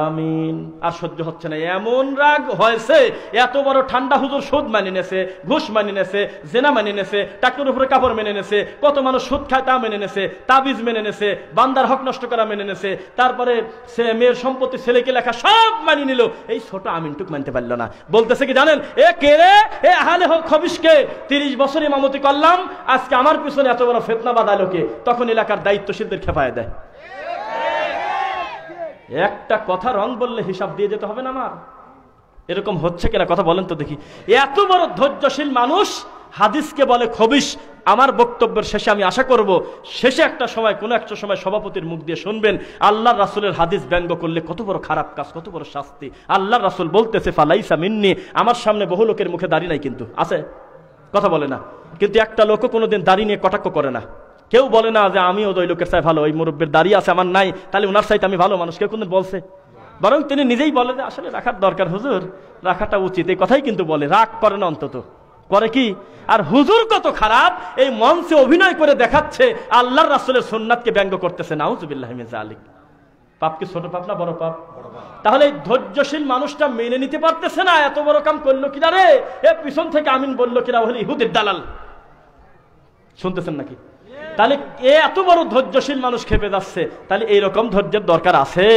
আমিন, আর সহ্য হচ্ছে না, এমন রাগ হয়েছে, এত বড় ঠান্ডা হুজুর সুদ মানিয়ে নেছে, ঘুষ মানিয়ে নেছে, জেনা মানিয়ে নেছে, টাকুর উপরে কাপড় মেনে নেছে, কত মানুষ সুদ খায় তা মেনে নেছে, তাবিজ মেনে নেছে, বান্দার হক নষ্ট করা মেনে নেছে, তারপরে সে মেয়ের সম্পত্তি ছেলেকে লেখা সব মানিয়ে নিল, এই ছোট আমিনটুক মানতে পারলো না, বলতেছে কি জানেন, এ কে রে, এ আহলে হক খবিশকে, 30 বছর ইমামতি করলাম, আজকে আমার পিছনে এত বড় ফিতনা বাঁধালো কে? তখন এলাকার দায়িত্বশীলদের খেপায় দেয়। একটা কথা রং বললে হিসাব দিয়ে যেতে হবে না আমার, এরকম হচ্ছে কিনা কথা বলেন তো দেখি। এত বড় ধৈর্যশীল মানুষ হাদিসকে বলে খবিশ। আমার বক্তব্যের শেষে আমি আশা করব, শেষে একটা সময় কোনো একটা সময় সভাপতির মুখ দিয়ে শুনবেন আল্লাহর রাসূলের হাদিস ব্যঙ্গ করলে কত বড় খারাপ কাজ, কত বড় শাস্তি। আল্লাহর রাসূল বলতেছে ফালাইসা মিন্নি, আমার সামনে বহু লোকের মুখে দাড়ি নাই, কিন্তু আছে, কথা বলে না, কিন্তু একটা লোকও কোনোদিন দাড়ি নিয়ে কটাক্ষ করে না, কেউ বলে না যে আমিও ওই লোকের চাই ভালো, ওই মুরব্বীর দাঁড়িয়ে আছে আমার নাই, তাহলে ওনার চাইতে আমি ভালো মানুষ, কেউ কোনদিন বলছে? বরং তিনি নিজেই বলে যে আসলে রাখার দরকার হুজুর, রাখাটা উচিত, এই কথাই কিন্তু বলে, রাগ করে না, অন্তত করে কি। আর হুজুর কত খারাপ, এই মঞ্চে অভিনয় করে দেখাচ্ছে আল্লাহর রাসূলের সুন্নাতকে ব্যঙ্গ করতেছে, নাউযুবিল্লাহি মিন যালিক। পাপ কি ছোট পাপ না বড় পাপ? তাহলে এই ধৈর্যশীল মানুষটা মেনে নিতে পারতেছে না, এত বড় কাম করলো কিনা রে, এ পিছন থেকে আমিন বললো কিনা, হলে ইহুদের দালাল। শুনতেছেন নাকি? তাহলে এত বড় ধৈর্যশীল মানুষ খেপে যাচ্ছে, তাহলে এইরকম ধৈর্যের দরকার আছে?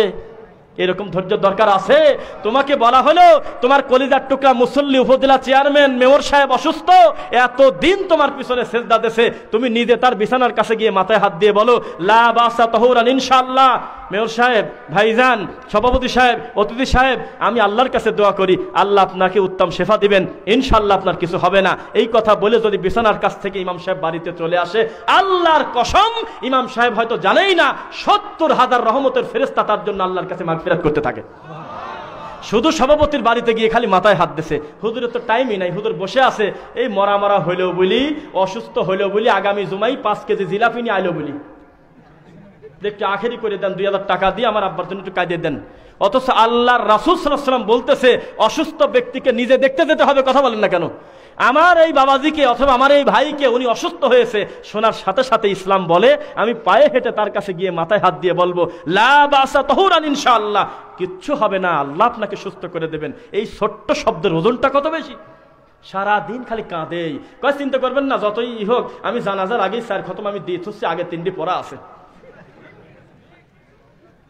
এরকম ধৈর্যের দরকার আছে? তোমাকে বলা হলো তোমার কলিজার টুকরা মুসল্লি, উপজেলা চেয়ারম্যান, মেয়র সাহেব অসুস্থ, এত দিন তোমার পিছনে সেজদা দেছে, তুমি নিজে তার বিছানার কাছে গিয়ে মাথায় হাত দিয়ে বলো লা বাসা তাহুরান ইনশাআল্লাহ। মেয়র সাহেব, ভাইজান, সভাপতি সাহেব, অতিথি সাহেব, আমি আল্লাহর কাছে দোয়া করি আল্লাহ আপনাকে উত্তম শেফা দিবেন, ইনশাআল্লাহ আপনার কিছু হবে না। এই কথা বলে যদি বিছানার কাছ থেকে ইমাম সাহেব বাড়িতে চলে আসে, আল্লাহর কসম ইমাম সাহেব হয়তো জানেই না 70,000 রহমতের ফেরেশতা তার জন্য আল্লাহর কাছে মাগফিরাত করতে থাকে। শুধু সভাপতির বাড়িতে গিয়ে খালি মাথায় হাত দিছে, হুজুরের তো টাইমই নাই, হুজুর বসে আছে এই মরা মরা হইলেও বলি, অসুস্থ হইলেও বলি, আগামী জুমাই 5 কেজি জিলাপি নিয়ে আইলো বলি, একটু আখেরি করে দেন, 2000 টাকা দিয়ে আমার আব্বার জন্য একটু কাঁদিয়ে দেন। অথচ আল্লাহর রাসূল সাল্লাল্লাহু আলাইহি ওয়াসাল্লাম বলতেছে অসুস্থ ব্যক্তিকে নিজে দেখতে যেতে হবে। কথা বলেন না কেন? আমার এই বাবাজিকে অথবা আমার এই ভাইকে উনি অসুস্থ হয়েছে শোনার সাথে সাথে ইসলাম বলে আমি পায়ে হেঁটে তার কাছে গিয়ে মাথায় হাত দিয়ে বলবো লা বাসা তাহুরান ইনশাআল্লাহ, কিচ্ছু হবে না, আল্লাহ আপনাকে সুস্থ করে দেবেন। এই ছোট্ট শব্দের ওজনটা কত বেশি! সারা দিন খালি কাঁদেই, কয় চিন্তা করবেন না যতই হোক আমি জানাজার আগেই 4 খতম আমি দিয়ে থুচ্ছি, আগে 3টি পড়া আছে।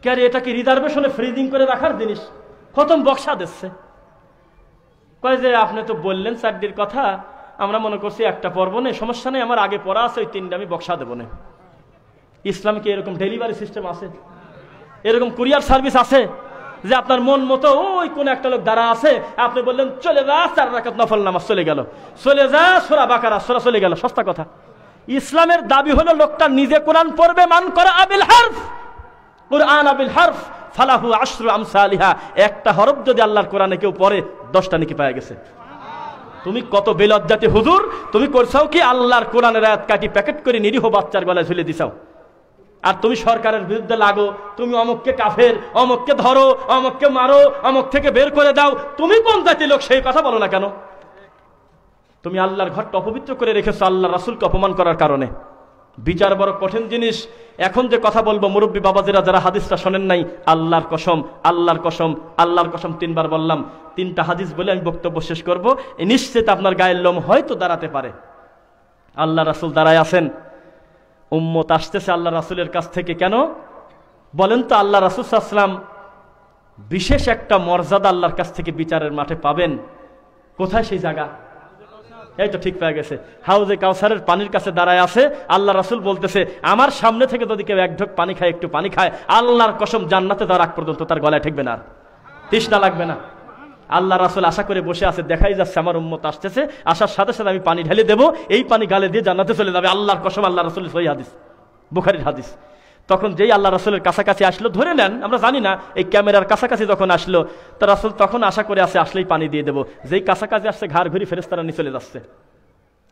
কে এটা কি রিজার্ভেশনে ফ্রিজিং করে রাখার জিনিস? খতম বক্সা দিচ্ছে। কয় যে আপনি তো বললেন 4টির কথা, আমরা মনে করছি একটা পর্ব নেই, সমস্যা নেই, আমার আগে পড়া আছে, ওই 3টে আমি বক্সা দেবো না। ইসলাম কি এরকম ডেলিভারি সিস্টেম আছে? এরকম কুরিয়ার সার্ভিস আছে যে আপনার মন মতো ওই কোন একটা লোক দাঁড়া আছে, আপনি বললেন চলে যা 4 রাকাত নফল নামাজ, চলে গেল, চলে যা সূরা বাকারা সূরা, চলে গেল? সস্তা কথা। ইসলামের দাবি হলো লোকটা নিজে কোরআন পড়বে, মান করা আবিল হারফ কুরআন আবিল হারফ ফালাহু আশরু আমসালিহা। একটা হরফ যদি আল্লাহর কোরআনে কেউ পড়ে 10টা নেকি পাওয়া গেছে। তুমি কত বেলজ্জাতি হুজুর, তুমি করছাও কি আল্লাহর কোরআনের আয়াত কাটি প্যাকেট করে নিরীহ বাচ্চার গলায় ঝুলে দিছাও। আর তুমি সরকারের বিরুদ্ধে লাগো, তুমি অমুককে কাফের, অমুককে ধরো, অমুককে মারো, অমুক থেকে বের করে দাও। তুমি কোন জাতির লোক সেই কথা বলো না কেন? তুমি আল্লাহর ঘরটা অপবিত্র করে রেখেছো আল্লাহ রাসূলকে অপমান করার কারণে। বিচার বড় কঠিন জিনিস। এখন যে কথা বলবো মুরব্বী বাবাজিরা যারা হাদিসটা শোনেন নাই, আল্লাহর কসম, আল্লাহর কসম, আল্লাহর কসম 3বার বললাম। 3টা হাদিস বলে আমি বক্তব্য শেষ করবো। নিশ্চিত আপনার গায়ের লোম হয়তো দাঁড়াতে পারে। আল্লাহ রাসূল দাঁড়ায় আছেন, উম্মত আসতেছে আল্লাহ রাসূলের কাছ থেকে। কেন বলেন তো? আল্লাহ রাসূল সাল্লাল্লাহু আলাইহি ওয়াসাল্লাম বিশেষ একটা মর্যাদা আল্লাহর কাছ থেকে বিচারের মাঠে পাবেন। কোথায় সেই জায়গা? এই তো ঠিক পেয়ে গেছে, হাউজে কাউসারের পানির কাছে দাঁড়ায় আছে। আল্লাহ রাসূল বলতেছে আমার সামনে থেকে যদি কেউ 1 ঢোক পানি খায়, একটু পানি খায়, আল্লাহর কসম জান্নাতে যাওয়ার আগ পর্যন্ত তার গলায় ঠেকবে না, আর তৃষ্ণা লাগবে না। আল্লাহ রাসূল আশা করে বসে আছে, দেখাই যাচ্ছে আমার উম্মত আসতেছে, আসার সাথে সাথে আমি পানি ঢেলে দেবো, এই পানি গালে দিয়ে জান্নাতে চলে যাবে। আল্লাহর কসম, আল্লাহ রাসূলের সহিহ হাদিস, বুখারীর হাদিস। তখন যেই আল্লাহ রাসূলের কাছাকাছি আসলো, ধরে নেন আমরা জানি না, এই ক্যামেরার কাছাকাছি যখন আসলো, তা রাসূল তখন আশা করে আছে আসলেই পানি দিয়ে দেবো। যেই কাছাকাছি আসছে ঘাড় ঘুরি ফেরেশতারা নিয়ে চলে যাচ্ছে।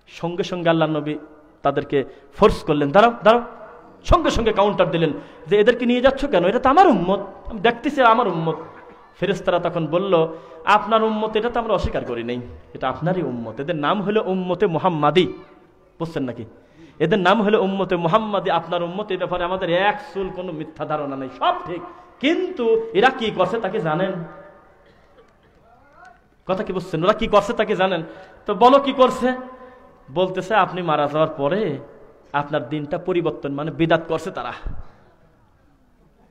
সঙ্গে সঙ্গে আল্লাহ নবী তাদেরকে ফোর্স করলেন, দাঁড়াও দাঁড়াও। সঙ্গে সঙ্গে কাউন্টার দিলেন যে এদেরকে নিয়ে যাচ্ছ কেন? এটা তো আমার উম্মত, আমি দেখতেছি আমার উম্মত। ফেরেশতারা তখন বলল আপনার উম্মত এটা তো আমরা অস্বীকার করি নাই, এটা আপনারই উম্মত। এদের নাম হলো উম্মতে মুহাম্মাদি, বুঝছেন নাকি? এদের নাম হলো উম্মতে মুহাম্মাদি। আপনার উম্মত, এই ব্যাপারে আমাদের এক চুল কোনো মিথ্যা ধারণা নেই, সব ঠিক। কিন্তু এরা কি করছে তাকে জানেন? কথা কি বুঝছেন? ওরা কি করছে তাকে জানেন? তো বলো কি করছে? বলতেছে আপনি মারা যাওয়ার পরে আপনার দিনটা পরিবর্তন, মানে বিদআত করছে তারা।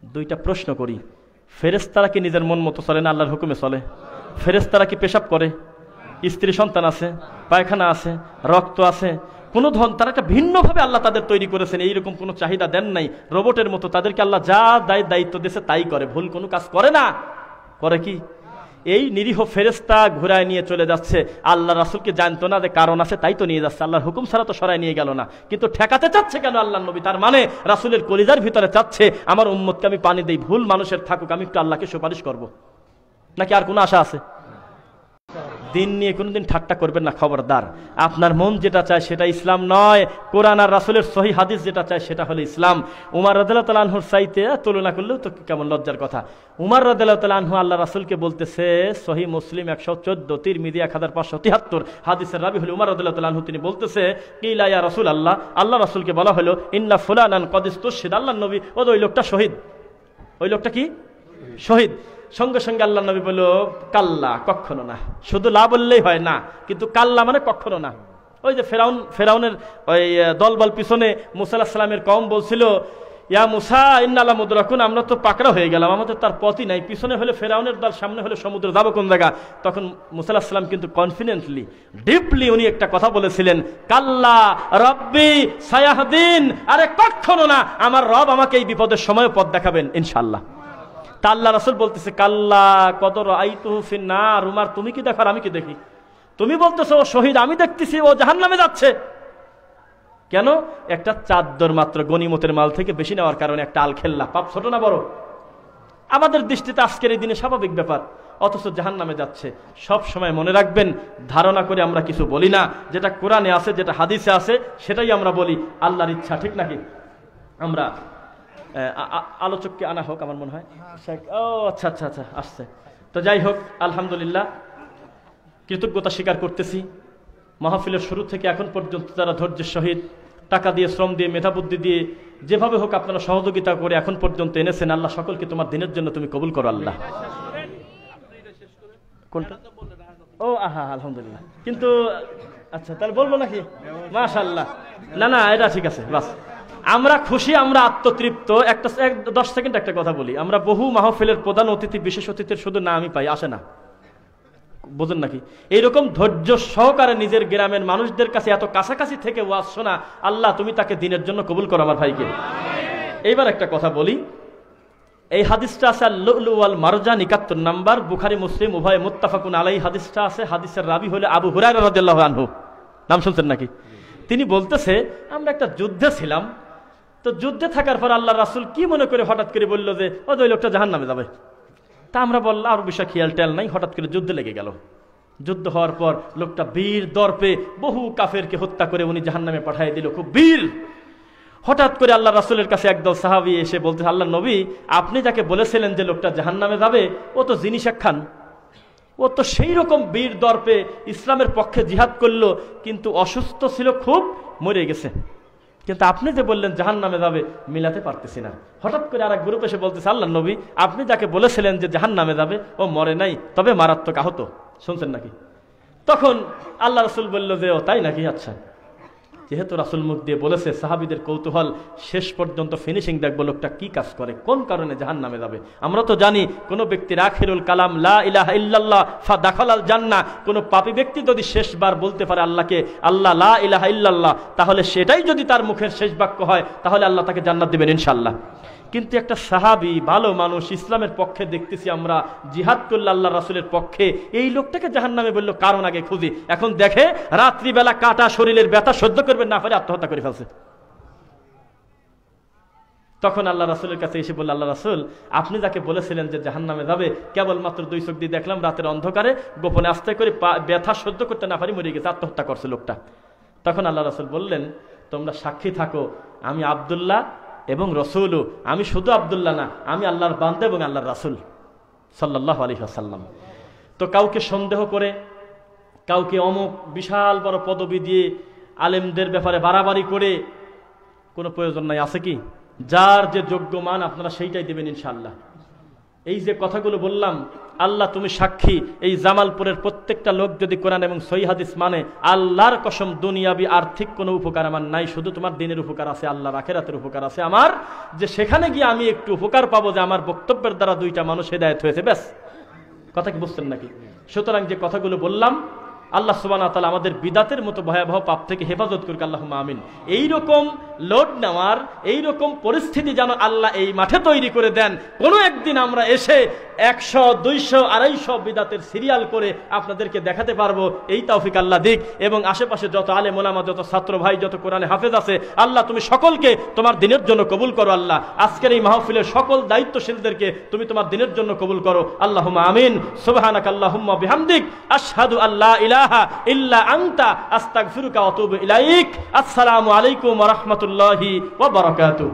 2টা প্রশ্ন করি, ফেরেশতারা কি নিজের মন মতো চলে না আল্লাহর হুকুমে চলে? ফেরেশতারা কি পেশাব করে? স্ত্রী সন্তান আছে, পায়খানা আছে, রক্ত আছে, কোনো ধন, তারা একটা ভিন্নভাবে আল্লাহ তাদের তৈরি করেছেন। এইরকম কোনো চাহিদা দেন নাই রোবটের মতো। তাদেরকে আল্লাহ যা দায়িত্ব দিয়েছে তাই করে, ভুল কোনো কাজ করে না। করে কি? এই নিরীহ ফেরেশতা ঘুরায় নিয়ে চলে যাচ্ছে। আল্লাহ রাসূলকে জানতো না যে কারণ আছে, তাই তো নিয়ে যাচ্ছে। আল্লাহর হুকুম ছাড়া তো সরায় নিয়ে গেল না, কিন্তু ঠেকাতে চাচ্ছে কেন আল্লাহ নবী? তার মানে রাসূলের কলিজার ভিতরে চাচ্ছে আমার উম্মতকে আমি পানি দেই, ভুল মানুষের থাকুক, আমি একটু আল্লাহকে সুপারিশ করব। নাকি আর কোনো আশা আছে? দিন নিয়ে কোনোদিন ঠাট্টা করবেন না, খবরদার। আপনার মন যেটা চায় সেটা ইসলাম নয়। কোরআন আর রাসূলের সহিহ হাদিস যেটা চায় সেটা হলো ইসলাম। উমর রাদিয়াল্লাহু তাআলা আনহুর চাইতে তুলনা করলেও তো কেমন লজ্জার কথা। উমর রাদিয়াল্লাহু তাআলা আনহু আল্লাহ রাসূলকে বলতেছে, সহিহ মুসলিম 114, তিরমিজি 1573 হাদিসের রাবি হলো উমর রাদিয়াল্লাহু তাআলা আনহু। তিনি বলতেছে কিলা ইয়া রাসূলুল্লাহ, আল্লাহ রাসূলকে বলা হলো ইন্না ফুলানান কদ ইসতুশহিদ, আল্লাহর নবী ওই লোকটা শহীদ। ওই লোকটা কি? শহীদ। সঙ্গে সঙ্গে আল্লাহ নবী বলল কাল্লা, কখনো না। শুধু লা বললেই হয় না, কিন্তু কাল্লা মানে কখনো না। ওই যে ফেরাউনের ওই দলবল পিছনে মুসা আলাইহিস সালামের কওম বলছিল ইয়া মুসা ইন্না লা মুদরাকুন, আমরা তো পাকড়া হয়ে গেলাম, আমাদের তার পথই নাই। পিছনে হলে ফেরাউনের দল, সামনে হলে সমুদ্র, যাবো কোন জায়গা? তখন মুসা আলাইহিস সালাম কিন্তু কনফিডেন্টলি, ডিপলি উনি একটা কথা বলেছিলেন, কাল্লা রব্বি সায়াহদিন, আরে কখনো না, আমার রব আমাকে এই বিপদের সময় পথ দেখাবেন ইনশাআল্লাহ। তা আল্লাহ রাসূল বলতেছে কাল্লা কদ রাআইতুহু ফিন নার, উমর তুমি কি দেখো আমি কি দেখি? তুমি বলতেছো ও শহীদ, আমি দেখতেছি ও জাহান্নামে যাচ্ছে। কেন? একটা চাদর মাত্র গনিমতের মাল থেকে বেশি নেওয়ার কারণে একটা আলখেল্লা, পাপ ছোট না বড়? আমাদের দৃষ্টিতে আজকের এই দিনে স্বাভাবিক ব্যাপার, অথচ জাহান্নামে যাচ্ছে। সব সময় মনে রাখবেন, ধারণা করে আমরা কিছু বলি না, যেটা কোরআনে আছে, যেটা হাদিসে আছে সেটাই আমরা বলি, আল্লাহর ইচ্ছা, ঠিক নাকি? আমরা আলোচককে আনা হোক আমার মনে হয়। ও আচ্ছা আচ্ছা আচ্ছা আসছে। তো যাই হোক, আলহামদুলিল্লাহ কৃতজ্ঞতা স্বীকার করতেছি মাহফিলের শুরু থেকে এখন পর্যন্ত যারা ধৈর্যের সহিত টাকা দিয়ে, শ্রম দিয়ে, মেধাবুদ্ধি দিয়ে যেভাবে হোক আপনারা সহযোগিতা করে এখন পর্যন্ত এনেছেন, আল্লাহ সকলকে তোমার দিনের জন্য তুমি কবুল করো আল্লাহ। কোনটা? ও আহা আলহামদুলিল্লাহ। কিন্তু আচ্ছা তাহলে বলবো নাকি? মাশাআল্লাহ। না না এটা ঠিক আছে, বাস আমরা খুশি, আমরা আত্মতৃপ্ত। 10 সেকেন্ড একটা কথা বলি, আমরা বহু মাহফিলের প্রধান অতিথি, বিশেষ অতিথির শুধু না আমি পাই, আসে না, বোঝেন নাকি? এইরকম ধৈর্য সহকারে নিজের গ্রামের মানুষদের কাছে এত কাছাকাছি থেকে ওয়াজ শোনা, আল্লাহ তুমি তাকে দিনের জন্য কবুল করো আমার ভাইকে। এইবার একটা কথা বলি, এই হাদিসটা আছে আল-লুলু ওয়াল মারজান 71 নাম্বার, বুখারী মুসলিম উভয় মুত্তাফাকুন আলাইহি হাদিসটা আছে। হাদিসের রাবি হলো আবু হুরায়রা রাদিয়াল্লাহু আনহু, নাম শুনছেন নাকি? তিনি বলতেছে আমরা একটা যুদ্ধে ছিলাম, তো যুদ্ধে থাকার পর আল্লাহ রাসূল কি মনে করে হঠাৎ করে বলল যে ওই লোকটা জাহান্নামে যাবে। তা আমরা বললাম আর বিষয় খেয়াল টেয়াল নাই, হঠাৎ করে যুদ্ধে লেগে গেল। যুদ্ধ হওয়ার পর লোকটা বীর দর্পে বহু কাফেরকে হত্যা করে উনি জাহান্নামে পাঠিয়ে দিল, খুব বীর। হঠাৎ করে আল্লাহ রাসূলের কাছে একদল সাহাবী এসে বলতে, আল্লাহ নবী আপনি যাকে বলেছিলেন যে লোকটা জাহান্নামে যাবে, ও তো জিনিস একখান, ও তো সেই রকম বীর দর্পে ইসলামের পক্ষে জিহাদ করলো, কিন্তু অসুস্থ ছিল খুব, মরে গেছে। কিন্তু আপনি যে বললেন জাহান্নামে যাবে, মিলাতে পারতেছি না। হঠাৎ করে আরেক গ্রুপ এসে বলতেছে, আল্লাহ নবী আপনি যাকে বলেছিলেন যে জাহান্নামে যাবে, ও মরে নাই, তবে মারাত্মক আহত। শুনছেন নাকি? তখন আল্লাহ রাসূল বলল যে ও তাই নাকি, আচ্ছা। যেহেতু রাসূল মুখ দিয়ে বলেছে, সাহাবীদের কৌতূহল শেষ পর্যন্ত ফিনিশিং দেখবো লোকটা কি কাজ করে, কোন কারণে জাহান্নামে যাবে। আমরা তো জানি কোন ব্যক্তির আখিরুল কালাম লা ইলাহা ইল্লাল্লাহ ফা দাখালাল জান্নাহ, কোন পাপী ব্যক্তি যদি শেষবার বলতে পারে আল্লাহকে, আল্লাহ লা ইলাহা ইল্লাল্লাহ, তাহলে সেটাই যদি তার মুখের শেষ বাক্য হয়, তাহলে আল্লাহ তাকে জান্নাত দিবেন ইনশাআল্লাহ। কিন্তু একটা সাহাবী, ভালো মানুষ, ইসলামের পক্ষে দেখতেছি আমরা, জিহাদ করল আল্লাহ রাসূলের পক্ষে, এই লোকটাকে জাহান্নামে বলল, কারণ আগে খুঁজি। এখন দেখে রাত্রিবেলা কাটা শরীরের ব্যথা সহ্য করবেন না পারে আত্মহত্যা করে ফেলছে। তখন আল্লাহ রাসূলের কাছে এসে বলল, আল্লাহ রাসূল আপনি যাকে বলেছিলেন যে জাহান্নামে যাবে, কেবলমাত্র 2 চোখ দিয়ে দেখলাম রাতের অন্ধকারে গোপনে আস্তে করে ব্যথা সহ্য করতে না পারি মরে গেছে, আত্মহত্যা করছে লোকটা। তখন আল্লাহ রাসূল বললেন, তোমরা সাক্ষী থাকো আমি আব্দুল্লাহ এবং রসুলও, আমি শুধু আব্দুল্লাহ না, আমি আল্লাহর বান্দা এবং আল্লাহর রাসূল সাল্লাল্লাহু আলাইহি ওয়াসাল্লাম। তো কাউকে সন্দেহ করে, কাউকে অমুক বিশাল বড় পদবি দিয়ে আলেমদের ব্যাপারে বাড়াবাড়ি করে কোনো প্রয়োজন নাই। আছে কি? যার যে যোগ্য মান আপনারা সেইটাই দেবেন ইনশাআল্লাহ। এই যে কথাগুলো বললাম, আল্লাহ তুমি সাক্ষী, এই জামালপুরের প্রত্যেকটা লোক যদি কোরআন এবং সহিহ হাদিস মানে, আল্লাহর কসম দুনিয়াবি আর্থিক কোনো উপকার আমার নাই, শুধু তোমার দিনের উপকার আছে, আল্লাহর আখিরাতের উপকার আছে আমার, যে সেখানে গিয়ে আমি একটু উপকার পাবো, যে আমার বক্তব্যের দ্বারা 2টা মানুষ হেদায়েত হয়েছে, ব্যাস। কথা কি বুঝছেন নাকি? সুতরাং যে কথাগুলো বললাম, আল্লাহ সুবহানাহু ওয়া তাআলা আমাদের বিদাতের মতো ভয়াবহ পাপ থেকে হেফাজত করুক, আল্লাহুম্মা আমিন। এইরকম লোড নেওয়ার, এইরকম পরিস্থিতি যেন আল্লাহ এই মাঠে তৈরি করে দেন, কোনো একদিন আমরা এসে 100, 200, 250 বিদাতের সিরিয়াল করে আপনাদেরকে দেখাতে পারবো। এই তৌফিক আল্লাহ দিক। এবং আশেপাশে যত আলেম ওলামা, যত ছাত্র ভাই, যত কোরআনে হাফেজ আছে, আল্লাহ তুমি সকলকে তোমার দিনের জন্য কবুল করো। আল্লাহ আজকের এই মাহফিলের সকল দায়িত্বশীলদেরকে তুমি তোমার দিনের জন্য কবুল করো, আল্লাহুম্মা আমিন। সুবহানাকা আল্লাহুম্মা বিহামদিক, আশহাদু আল্লা ইলাহা ইল্লা আনতা, আস্তাগফিরুকা ওয়া আতুবু ইলাইক। আসসালামু আলাইকুম ওয়া রাহমাতুল্লাহি ওয়া বারাকাতুহু।